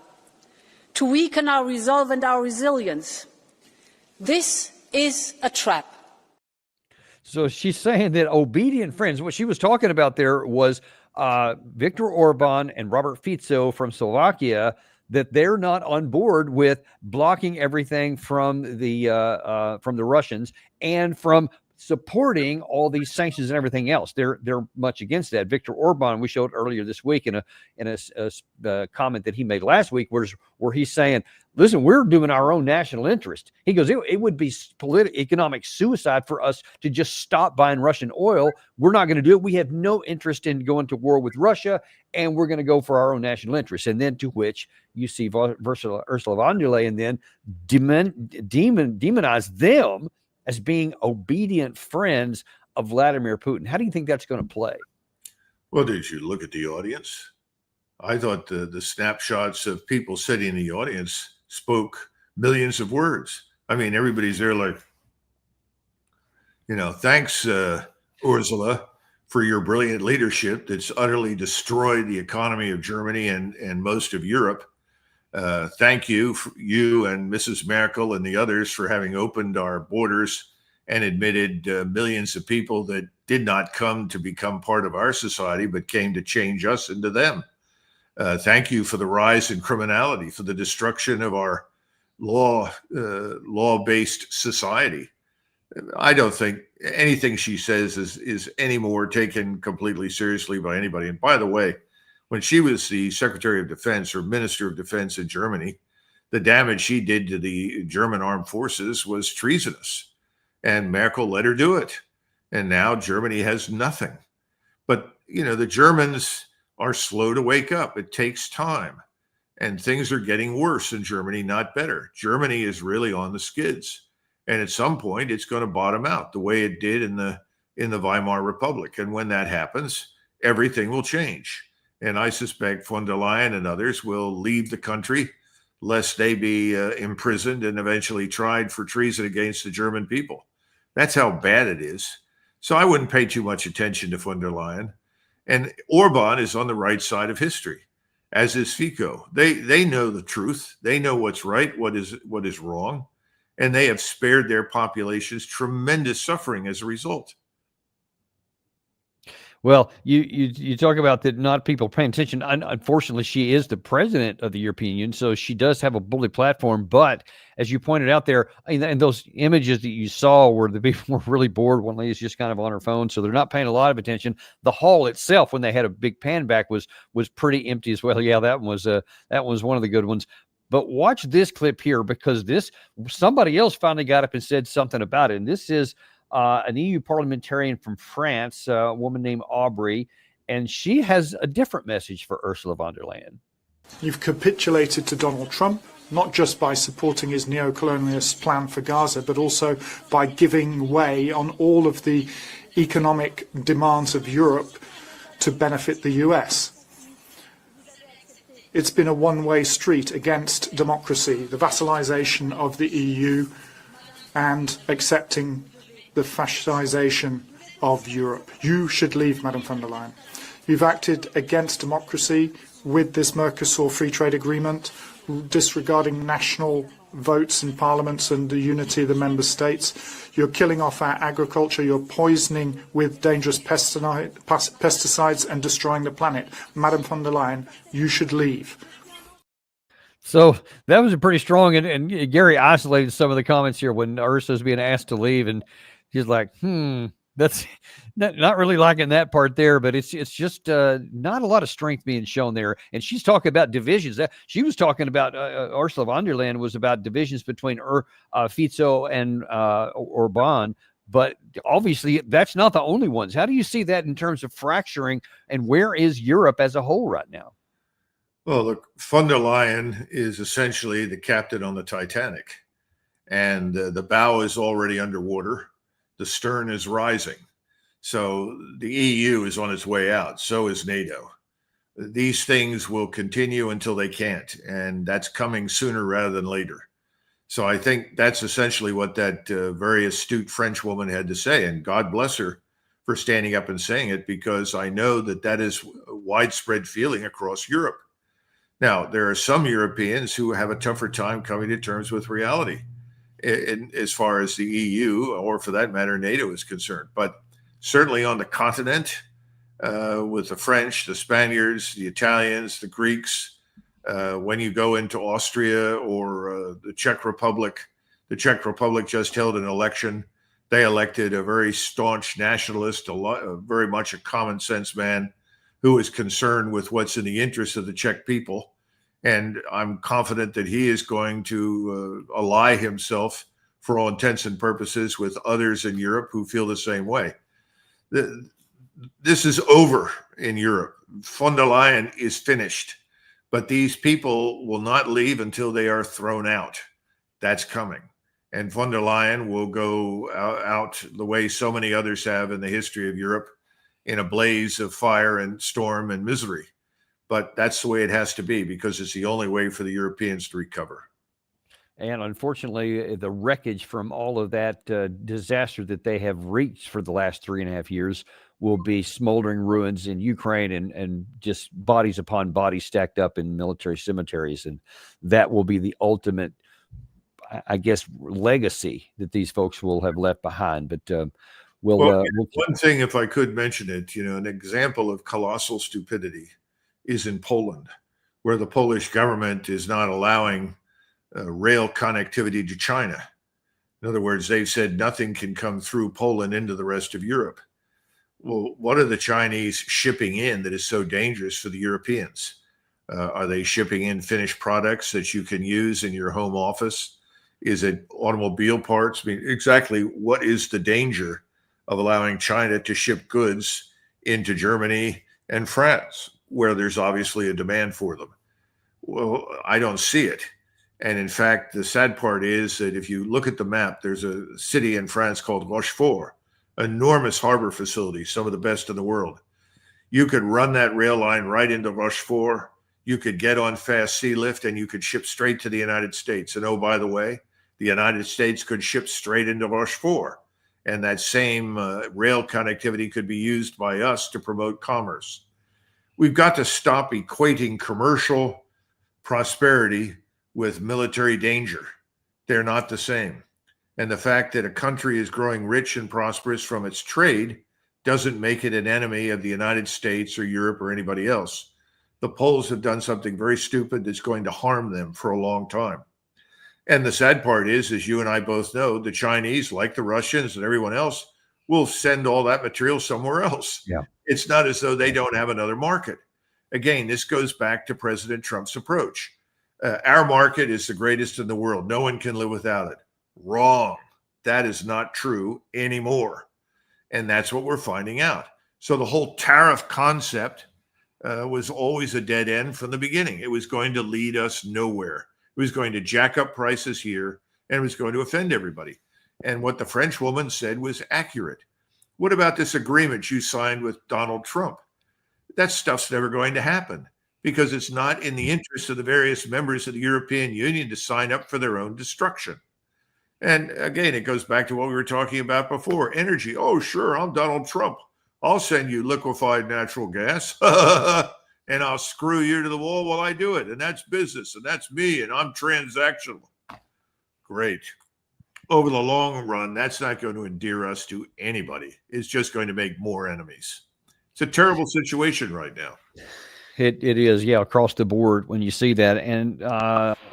to weaken our resolve and our resilience. This is a trap.
So she's saying that obedient friends, what she was talking about there was Viktor Orban and Robert Fico from Slovakia, that they're not on board with blocking everything from the Russians and from supporting all these sanctions and everything else. They're much against that. Viktor Orban, we showed earlier this week in a comment that he made last week, where he's saying, listen, we're doing our own national interest. He goes, it would be economic suicide for us to just stop buying Russian oil. We're not going to do it. We have no interest in going to war with Russia, and we're going to go for our own national interest. And then to which you see Ursula von der Leyen then demonize them as being obedient friends of Vladimir Putin. How do you think that's going to play?
Well, did you look at the audience? I thought the snapshots of people sitting in the audience spoke millions of words. I mean, everybody's there like, thanks, Ursula, for your brilliant leadership that's utterly destroyed the economy of Germany and most of Europe. Thank you, you and Mrs. Merkel and the others, for having opened our borders and admitted millions of people that did not come to become part of our society, but came to change us into them. Thank you for the rise in criminality, for the destruction of our law-based society. I don't think anything she says is any more taken completely seriously by anybody. And by the way, when she was the Secretary of Defense or Minister of Defense in Germany, the damage she did to the German armed forces was treasonous. And Merkel let her do it. And now Germany has nothing. But, the Germans are slow to wake up. It takes time. And things are getting worse in Germany, not better. Germany is really on the skids. And at some point, it's going to bottom out the way it did in the Weimar Republic. And when that happens, everything will change. And I suspect von der Leyen and others will leave the country lest they be imprisoned and eventually tried for treason against the German people. That's how bad it is. So I wouldn't pay too much attention to von der Leyen. And Orban is on the right side of history, as is Fico. They know the truth. They know what's right, what is wrong, and they have spared their populations tremendous suffering as a result.
Well, you talk about that not people paying attention. Unfortunately, she is the president of the European Union, so she does have a bully platform. But as you pointed out there, and those images that you saw where the people were really bored, one lady's just kind of on her phone, so they're not paying a lot of attention. The hall itself, when they had a big pan back, was pretty empty as well. Yeah, that was one of the good ones. But watch this clip here, because somebody else finally got up and said something about it, and this is an EU parliamentarian from France, a woman named Aubrey, and she has a different message for Ursula von der Leyen.
You've capitulated to Donald Trump, not just by supporting his neo-colonialist plan for Gaza, but also by giving way on all of the economic demands of Europe to benefit the US. It's been a one-way street against democracy, the vassalization of the EU, and accepting the fascisation of Europe. You should leave, Madam von der Leyen. You've acted against democracy with this Mercosur free trade agreement, disregarding national votes in parliaments and the unity of the member states. You're killing off our agriculture. You're poisoning with dangerous pesticides and destroying the planet. Madam von der Leyen, you should leave.
So that was a pretty strong, and Gary isolated some of the comments here when Ursula's being asked to leave, and he's like, that's not really liking that part there, but it's just not a lot of strength being shown there. And she's talking about divisions. She was talking about Ursula von der Leyen was about divisions between Fico and Orban, but obviously that's not the only ones. How do you see that in terms of fracturing, and where is Europe as a whole right now?
Well, look, von der Leyen is essentially the captain on the Titanic, and the bow is already underwater. The stern is rising. So the EU is on its way out. So is NATO. These things will continue until they can't, and that's coming sooner rather than later. So I think that's essentially what that very astute French woman had to say, and God bless her for standing up and saying it, because I know that is a widespread feeling across Europe. Now, there are some Europeans who have a tougher time coming to terms with reality as far as the EU, or for that matter, NATO is concerned. But certainly on the continent, with the French, the Spaniards, the Italians, the Greeks, when you go into Austria or the Czech Republic just held an election. They elected a very staunch nationalist, very much a common sense man who is concerned with what's in the interest of the Czech people. And I'm confident that he is going to ally himself, for all intents and purposes, with others in Europe who feel the same way. This is over in Europe. Von der Leyen is finished, but these people will not leave until they are thrown out. That's coming. And von der Leyen will go out the way so many others have in the history of Europe, in a blaze of fire and storm and misery. But that's the way it has to be, because it's the only way for the Europeans to recover.
And unfortunately, the wreckage from all of that disaster that they have reached for the last 3.5 years will be smoldering ruins in Ukraine, and just bodies upon bodies stacked up in military cemeteries. And that will be the ultimate, I guess, legacy that these folks will have left behind. But we'll
one thing, if I could mention it, an example of colossal stupidity is in Poland, where the Polish government is not allowing rail connectivity to China. In other words, they've said nothing can come through Poland into the rest of Europe. Well, what are the Chinese shipping in that is so dangerous for the Europeans? Are they shipping in finished products that you can use in your home office? Is it automobile parts? I mean, exactly what is the danger of allowing China to ship goods into Germany and France, where there's obviously a demand for them? Well, I don't see it. And in fact, the sad part is that if you look at the map, there's a city in France called Rochefort, enormous harbor facility, some of the best in the world. You could run that rail line right into Rochefort. You could get on fast sea lift, and you could ship straight to the United States. And oh, by the way, the United States could ship straight into Rochefort. And that same rail connectivity could be used by us to promote commerce. We've got to stop equating commercial prosperity with military danger. They're not the same. And the fact that a country is growing rich and prosperous from its trade doesn't make it an enemy of the United States or Europe or anybody else. The Poles have done something very stupid that's going to harm them for a long time. And the sad part is, as you and I both know, the Chinese, like the Russians and everyone else, will send all that material somewhere else.
Yeah.
It's not as though they don't have another market. Again, this goes back to President Trump's approach. Our market is the greatest in the world. No one can live without it. Wrong. That is not true anymore. And that's what we're finding out. So the whole tariff concept was always a dead end from the beginning. It was going to lead us nowhere. It was going to jack up prices here, and it was going to offend everybody. And what the French woman said was accurate. What about this agreement you signed with Donald Trump? That stuff's never going to happen because it's not in the interest of the various members of the European Union to sign up for their own destruction. And again, it goes back to what we were talking about before, energy. Oh, sure, I'm Donald Trump. I'll send you liquefied natural gas and I'll screw you to the wall while I do it. And that's business and that's me and I'm transactional. Great. Over the long run, that's not going to endear us to anybody. It's just going to make more enemies. It's a terrible situation right now.
It is, yeah, across the board when you see that. And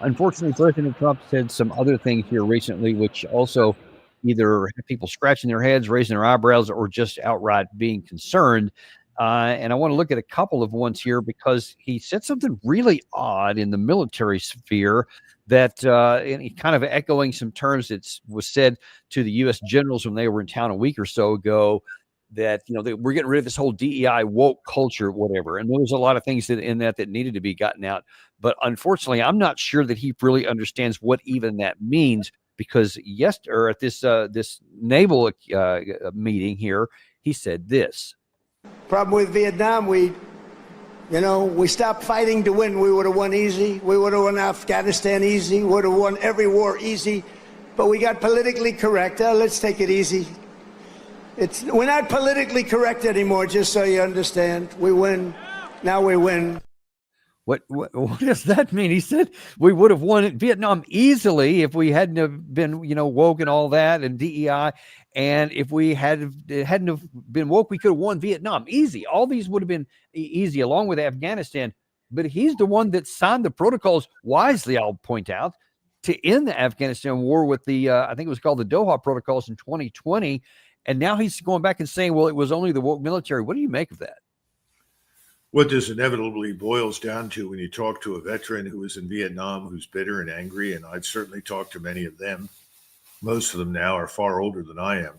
unfortunately, President Trump said some other things here recently, which also either have people scratching their heads, raising their eyebrows, or just outright being concerned. And I want to look at a couple of ones here because he said something really odd in the military sphere that, and he kind of echoing some terms that was said to the U.S. generals when they were in town a week or so ago, that, you know, we're getting rid of this whole DEI woke culture, whatever. And there was a lot of things in that needed to be gotten out. But unfortunately, I'm not sure that he really understands what even that means, because at this naval meeting here, he said this.
Problem with Vietnam, we stopped fighting to win. We would have won easy. We would have won Afghanistan easy. Would have won every war easy. But we got politically correct. Let's take it easy. We're not politically correct anymore, just so you understand. We win. Now we win.
What does that mean? He said we would have won Vietnam easily if we hadn't have been, woke and all that and DEI. And if we hadn't have been woke, we could have won Vietnam easy. All these would have been easy along with Afghanistan. But he's the one that signed the protocols wisely, I'll point out, to end the Afghanistan war with the, I think it was called the Doha Protocols in 2020. And now he's going back and saying, well, it was only the woke military. What do you make of that?
What this inevitably boils down to when you talk to a veteran who was in Vietnam, who's bitter and angry, and I've certainly talked to many of them. Most of them now are far older than I am.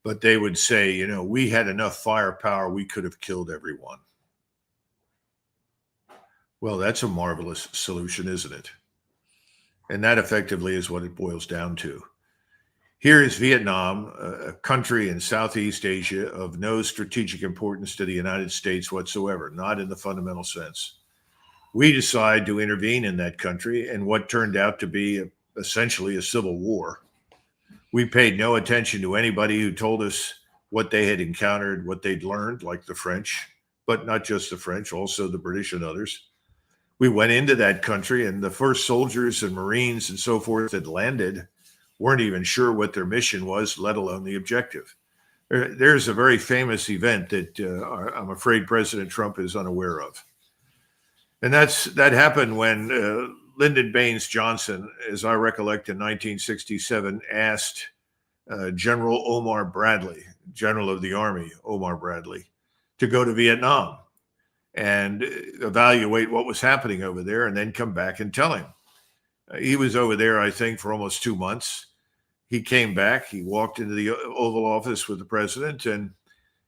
But they would say, we had enough firepower, we could have killed everyone. Well, that's a marvelous solution, isn't it? And that effectively is what it boils down to. Here is Vietnam, a country in Southeast Asia of no strategic importance to the United States whatsoever, not in the fundamental sense. We decide to intervene in that country in what turned out to be essentially a civil war. We paid no attention to anybody who told us what they had encountered, what they'd learned, like the French, but not just the French, also the British and others. We went into that country, and the first soldiers and Marines and so forth that landed weren't even sure what their mission was, let alone the objective. There's a very famous event that I'm afraid President Trump is unaware of. And that happened when Lyndon Baines Johnson, as I recollect in 1967, asked General Omar Bradley, General of the Army, Omar Bradley, to go to Vietnam and evaluate what was happening over there and then come back and tell him. He was over there, I think, for almost 2 months. He came back. He walked into the Oval Office with the president, and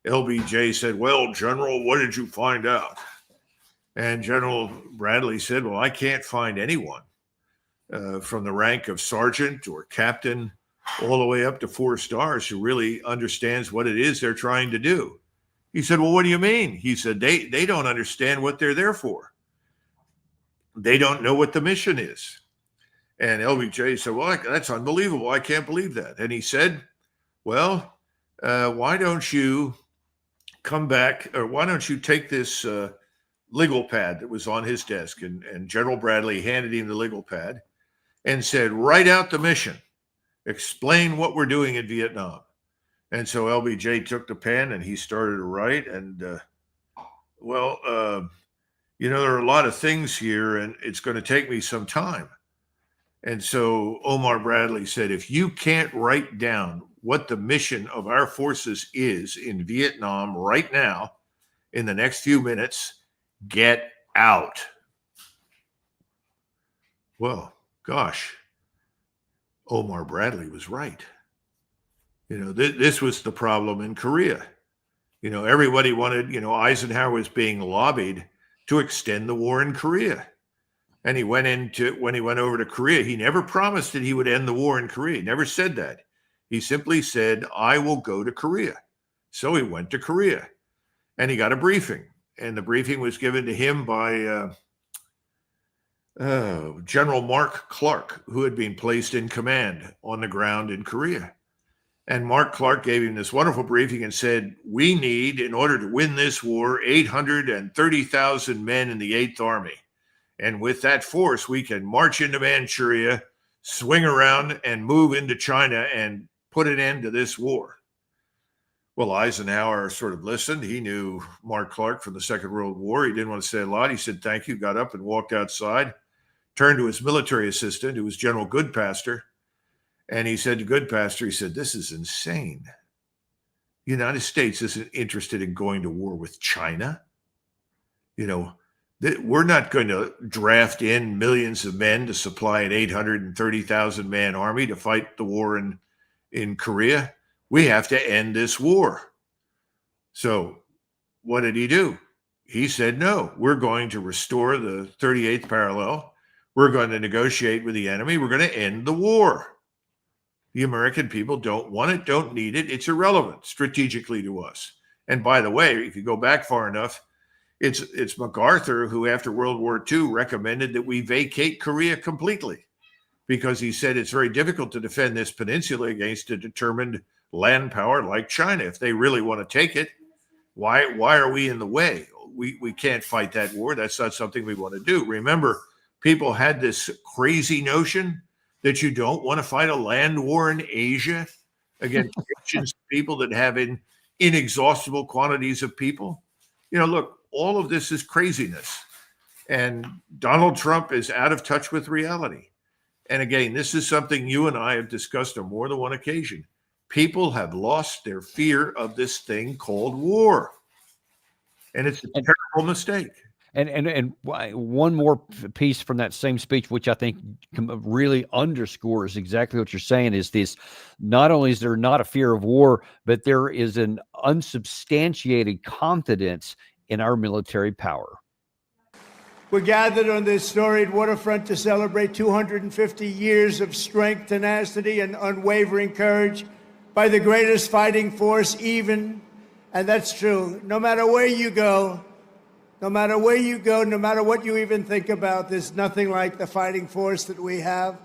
LBJ said, well, General, what did you find out? And General Bradley said, well, I can't find anyone from the rank of sergeant or captain all the way up to 4 stars who really understands what it is they're trying to do. He said, well, what do you mean? He said, they don't understand what they're there for. They don't know what the mission is. And LBJ said, well, that's unbelievable. I can't believe that. And he said, well, why don't you come back, or why don't you take this legal pad that was on his desk? And General Bradley handed him the legal pad and said, write out the mission, explain what we're doing in Vietnam. And so LBJ took the pen and he started to write. And, there are a lot of things here and it's going to take me some time. And so Omar Bradley said, if you can't write down what the mission of our forces is in Vietnam right now, in the next few minutes, get out. Well, gosh, Omar Bradley was right. This was the problem in Korea. Everybody wanted, Eisenhower was being lobbied to extend the war in Korea. And when he went over to Korea, he never promised that he would end the war in Korea. He never said that. He simply said, I will go to Korea. So he went to Korea and he got a briefing. And the briefing was given to him by General Mark Clark, who had been placed in command on the ground in Korea. And Mark Clark gave him this wonderful briefing and said, we need, in order to win this war, 830,000 men in the 8th Army. And with that force, we can march into Manchuria, swing around, and move into China and put an end to this war. Well, Eisenhower sort of listened. He knew Mark Clark from the Second World War. He didn't want to say a lot. He said, thank you, got up and walked outside, turned to his military assistant, who was General Goodpaster. And he said to Goodpaster, he said, this is insane. The United States isn't interested in going to war with China. We're not going to draft in millions of men to supply an 830,000 man army to fight the war in Korea. We have to end this war. So what did he do? He said, no, we're going to restore the 38th parallel. We're going to negotiate with the enemy. We're going to end the war. The American people don't want it, don't need it. It's irrelevant strategically to us. And by the way, if you go back far enough, it's MacArthur who, after World War II, recommended that we vacate Korea completely, because he said it's very difficult to defend this peninsula against a determined land power like China. If they really want to take it, why are we in the way? We can't fight that war. That's not something we want to do. Remember, people had this crazy notion that you don't want to fight a land war in Asia against people that have inexhaustible quantities of people. Look, all of this is craziness. And Donald Trump is out of touch with reality. And again, this is something you and I have discussed on more than one occasion. People have lost their fear of this thing called war. And it's a terrible mistake.
And one more piece from that same speech, which I think really underscores exactly what you're saying, is this: not only is there not a fear of war, but there is an unsubstantiated confidence in our military power.
We're gathered on this storied waterfront to celebrate 250 years of strength, tenacity, and unwavering courage by the greatest fighting force and that's true, no matter where you go, no matter what you even think about, there's nothing like the fighting force that we have.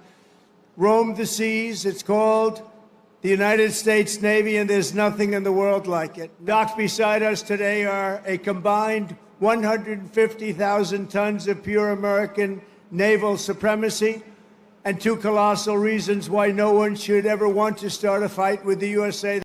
Roamed the seas, it's called the United States Navy, and there's nothing in the world like it. Docked beside us today are a combined 150,000 tons of pure American naval supremacy, and two colossal reasons why no one should ever want to start a fight with the USA.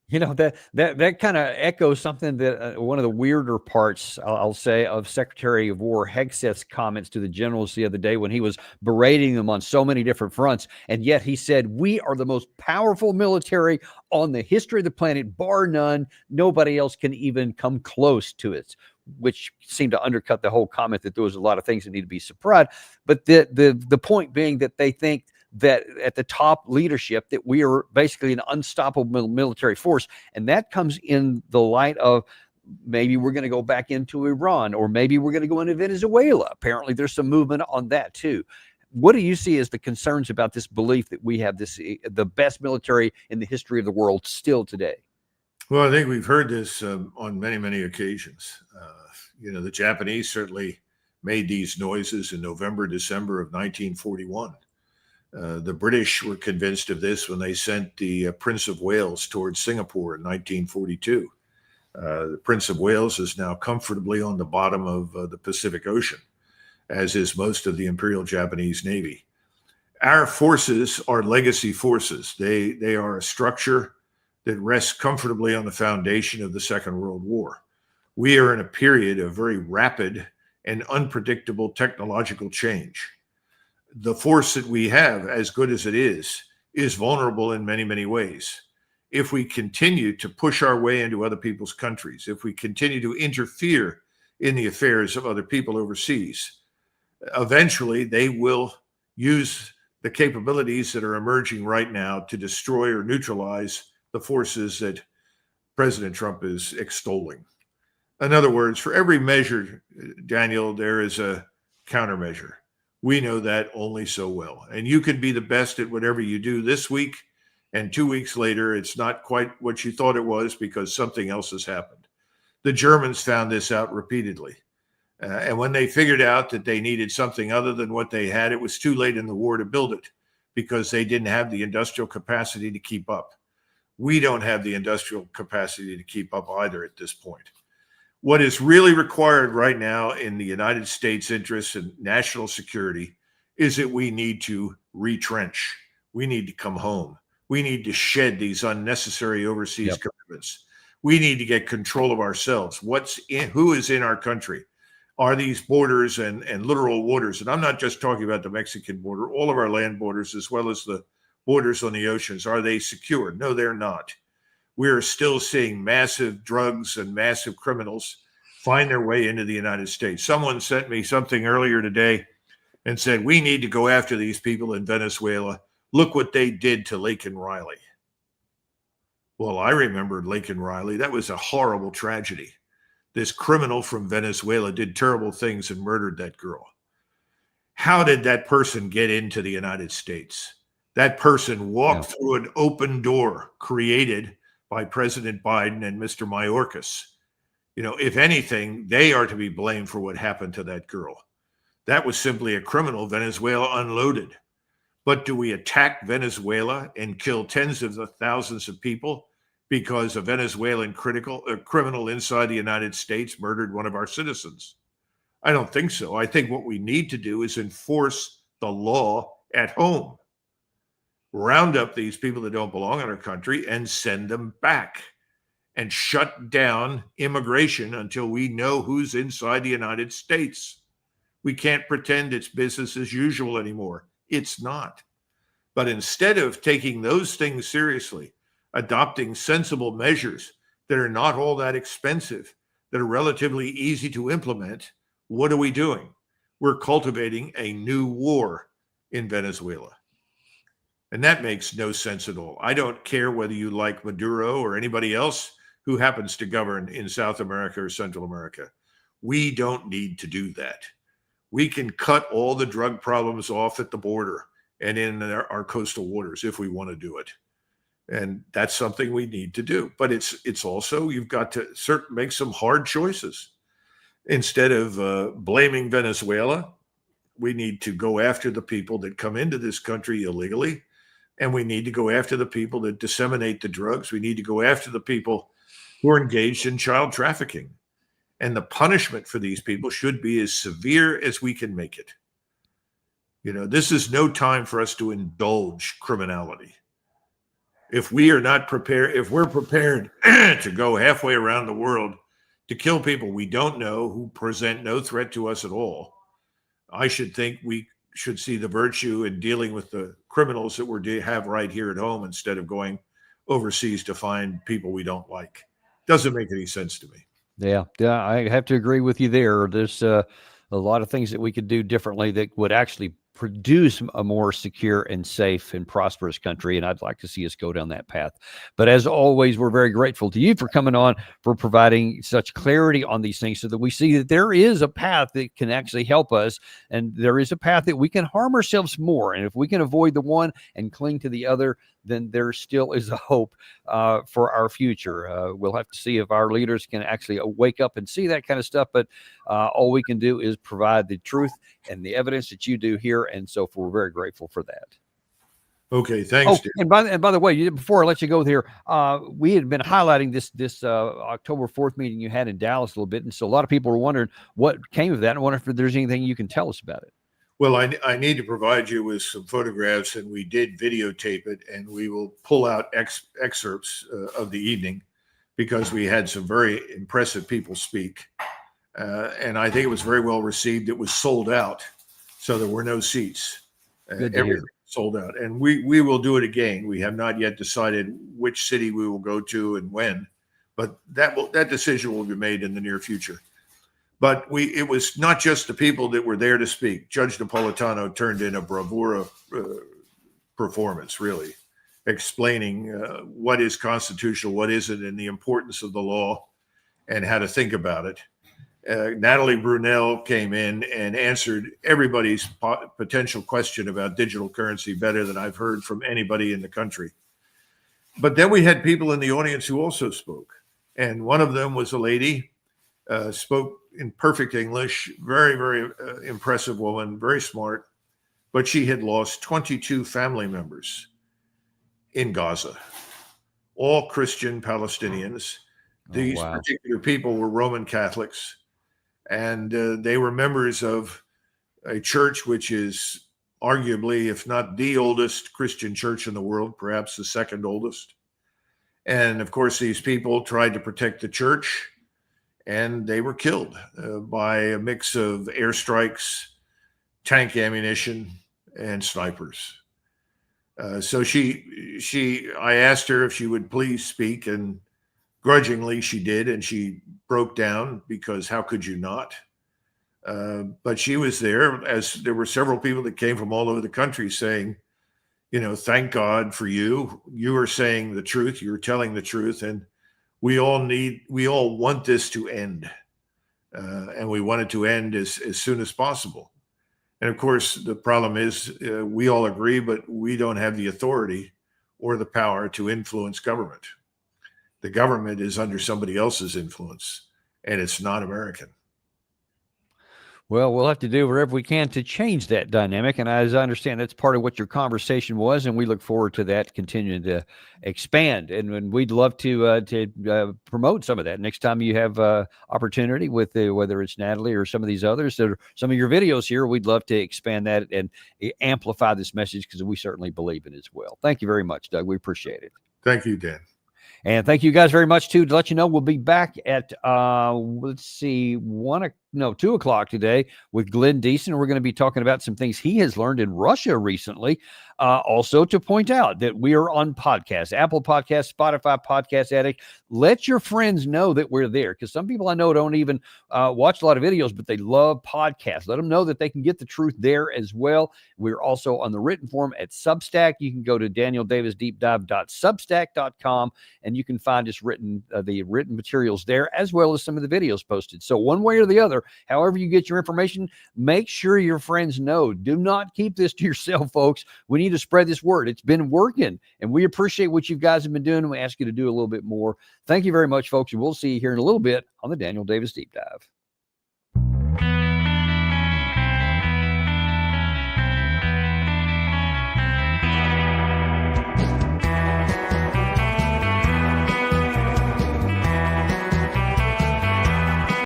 That kind of echoes something that one of the weirder parts, I'll say, of Secretary of War Hegseth's comments to the generals the other day, when he was berating them on so many different fronts. And yet he said, we are the most powerful military on the history of the planet, bar none. Nobody else can even come close to it, which seemed to undercut the whole comment that there was a lot of things that need to be suppressed. But the point being that they think that at the top leadership that we are basically an unstoppable military force. And that comes in the light of maybe we're going to go back into Iran, or maybe we're going to go into Venezuela. Apparently there's some movement on that too. What do you see as the concerns about this belief that we have the best military in the history of the world still today?
Well, I think we've heard this on many, many occasions. The Japanese certainly made these noises in November, December of 1941. The British were convinced of this when they sent the Prince of Wales towards Singapore in 1942. The Prince of Wales is now comfortably on the bottom of the Pacific Ocean, as is most of the Imperial Japanese Navy. Our forces are legacy forces. They are a structure that rests comfortably on the foundation of the Second World War. We are in a period of very rapid and unpredictable technological change. The force that we have, as good as it is vulnerable in many, many ways. If we continue to push our way into other people's countries, if we continue to interfere in the affairs of other people overseas, eventually they will use the capabilities that are emerging right now to destroy or neutralize the forces that President Trump is extolling. In other words, for every measure, Daniel, there is a countermeasure. We know that only so well. And you can be the best at whatever you do this week, and 2 weeks later, it's not quite what you thought it was because something else has happened. The Germans found this out repeatedly. And when they figured out that they needed something other than what they had, it was too late in the war to build it because they didn't have the industrial capacity to keep up. We don't have the industrial capacity to keep up either at this point. What is really required right now in the United States' interests and national security is that we need to retrench. We need to come home. We need to shed these unnecessary overseas commitments. We need to get control of ourselves. Who is in our country? Are these borders and literal waters? And I'm not just talking about the Mexican border, all of our land borders, as well as the borders on the oceans. Are they secure? No, they're not. We're still seeing massive drugs and massive criminals find their way into the United States. Someone sent me something earlier today and said, we need to go after these people in Venezuela. Look what they did to Laken Riley. Well, I remember Laken Riley. That was a horrible tragedy. This criminal from Venezuela did terrible things and murdered that girl. How did that person get into the United States? That person walked through an open door created by President Biden and Mr. Mayorkas. You know, if anything, they are to be blamed for what happened to that girl. That was simply a criminal Venezuela unloaded. But do we attack Venezuela and kill tens of thousands of people because a Venezuelan criminal inside the United States murdered one of our citizens? I don't think so. I think what we need to do is enforce the law at home. Round up these people that don't belong in our country and send them back and shut down immigration until we know who's inside the United States. We can't pretend it's business as usual anymore. It's not. But instead of taking those things seriously, adopting sensible measures that are not all that expensive, that are relatively easy to implement, what are we doing? We're cultivating a new war in Venezuela. And that makes no sense at all. I don't care whether you like Maduro or anybody else who happens to govern in South America or Central America. We don't need to do that. We can cut all the drug problems off at the border and in our coastal waters if we want to do it. And that's something we need to do. But it's also, you've got to make some hard choices. Instead of blaming Venezuela, we need to go after the people that come into this country illegally. And we need to go after the people that disseminate the drugs. We need to go after the people who are engaged in child trafficking. And the punishment for these people should be as severe as we can make it. You know, this is no time for us to indulge criminality. If we are not prepared, if we're prepared to go halfway around the world to kill people we don't know who present no threat to us at all, I should think we should see the virtue in dealing with the criminals that we have right here at home instead of going overseas to find people we don't like. Doesn't make any sense to me.
Yeah, I have to agree with you there. There's a lot of things that we could do differently that would actually produce a more secure and safe and prosperous country. And I'd like to see us go down that path. But as always, we're very grateful to you for coming on, for providing such clarity on these things so that we see that there is a path that can actually help us. And there is a path that we can harm ourselves more. And if we can avoid the one and cling to the other, then there still is a hope for our future. We'll have to see if our leaders can actually wake up and see that kind of stuff. But all we can do is provide the truth and the evidence that you do here. And so we're very grateful for that.
Okay, thanks,
Oh,
Dick.
and by the way, before I let you go there, we had been highlighting this October 4th meeting you had in Dallas a little bit, and so a lot of people were wondering what came of that, and I wonder if there's anything you can tell us about it.
Well, I need to provide you with some photographs, and we did videotape it, and we will pull out excerpts of the evening because we had some very impressive people speak. And I think it was very well received. It was sold out, so there were no seats.
Good to hear.
Sold out. And we will do it again. We have not yet decided which city we will go to and when, but that decision will be made in the near future. But it was not just the people that were there to speak. Judge Napolitano turned in a bravura performance, really, explaining what is constitutional, what isn't, and the importance of the law and how to think about it. Natalie Brunel came in and answered everybody's potential question about digital currency better than I've heard from anybody in the country. But then we had people in the audience who also spoke. And one of them was a lady, spoke in perfect English, very, very impressive woman, very smart. But she had lost 22 family members in Gaza, all Christian Palestinians. These particular people were Roman Catholics. And they were members of a church which is arguably, if not the oldest Christian church in the world, perhaps the second oldest. And of course, these people tried to protect the church, and they were killed by a mix of airstrikes, tank ammunition, and snipers. So I asked her if she would please speak, and grudgingly she did, and she broke down because how could you not? But she was there, as there were several people that came from all over the country saying, thank God for you. You are saying the truth. You're telling the truth. And we all want this to end. And we want it to end as soon as possible. And of course, the problem is we all agree, but we don't have the authority or the power to influence government. The government is under somebody else's influence, and it's not American.
Well, we'll have to do whatever we can to change that dynamic. And as I understand, that's part of what your conversation was, and we look forward to that continuing to expand. And we'd love to promote some of that next time you have opportunity with whether it's Natalie or some of these others that are some of your videos here. We'd love to expand that and amplify this message because we certainly believe in it as well. Thank you very much, Doug. We appreciate it.
Thank you, Dan.
And thank you guys very much, too. To let you know, we'll be back at, 2 o'clock today with Glenn Deason. We're going to be talking about some things he has learned in Russia recently. Also to point out that we are on podcasts, Apple Podcasts, Spotify, Podcast Addict. Let your friends know that we're there, because some people I know don't even watch a lot of videos, but they love podcasts. Let them know that they can get the truth there as well. We're also on the written form at Substack. You can go to danieldavisdeepdive.substack.com, and you can find us the written materials there, as well as some of the videos posted. So one way or the other, however you get your information, make sure your friends know. Do not keep this to yourself, folks. We need to spread this word. It's been working, and we appreciate what you guys have been doing, and we ask you to do a little bit more. Thank you very much, folks, and we'll see you here in a little bit on the Daniel Davis Deep Dive.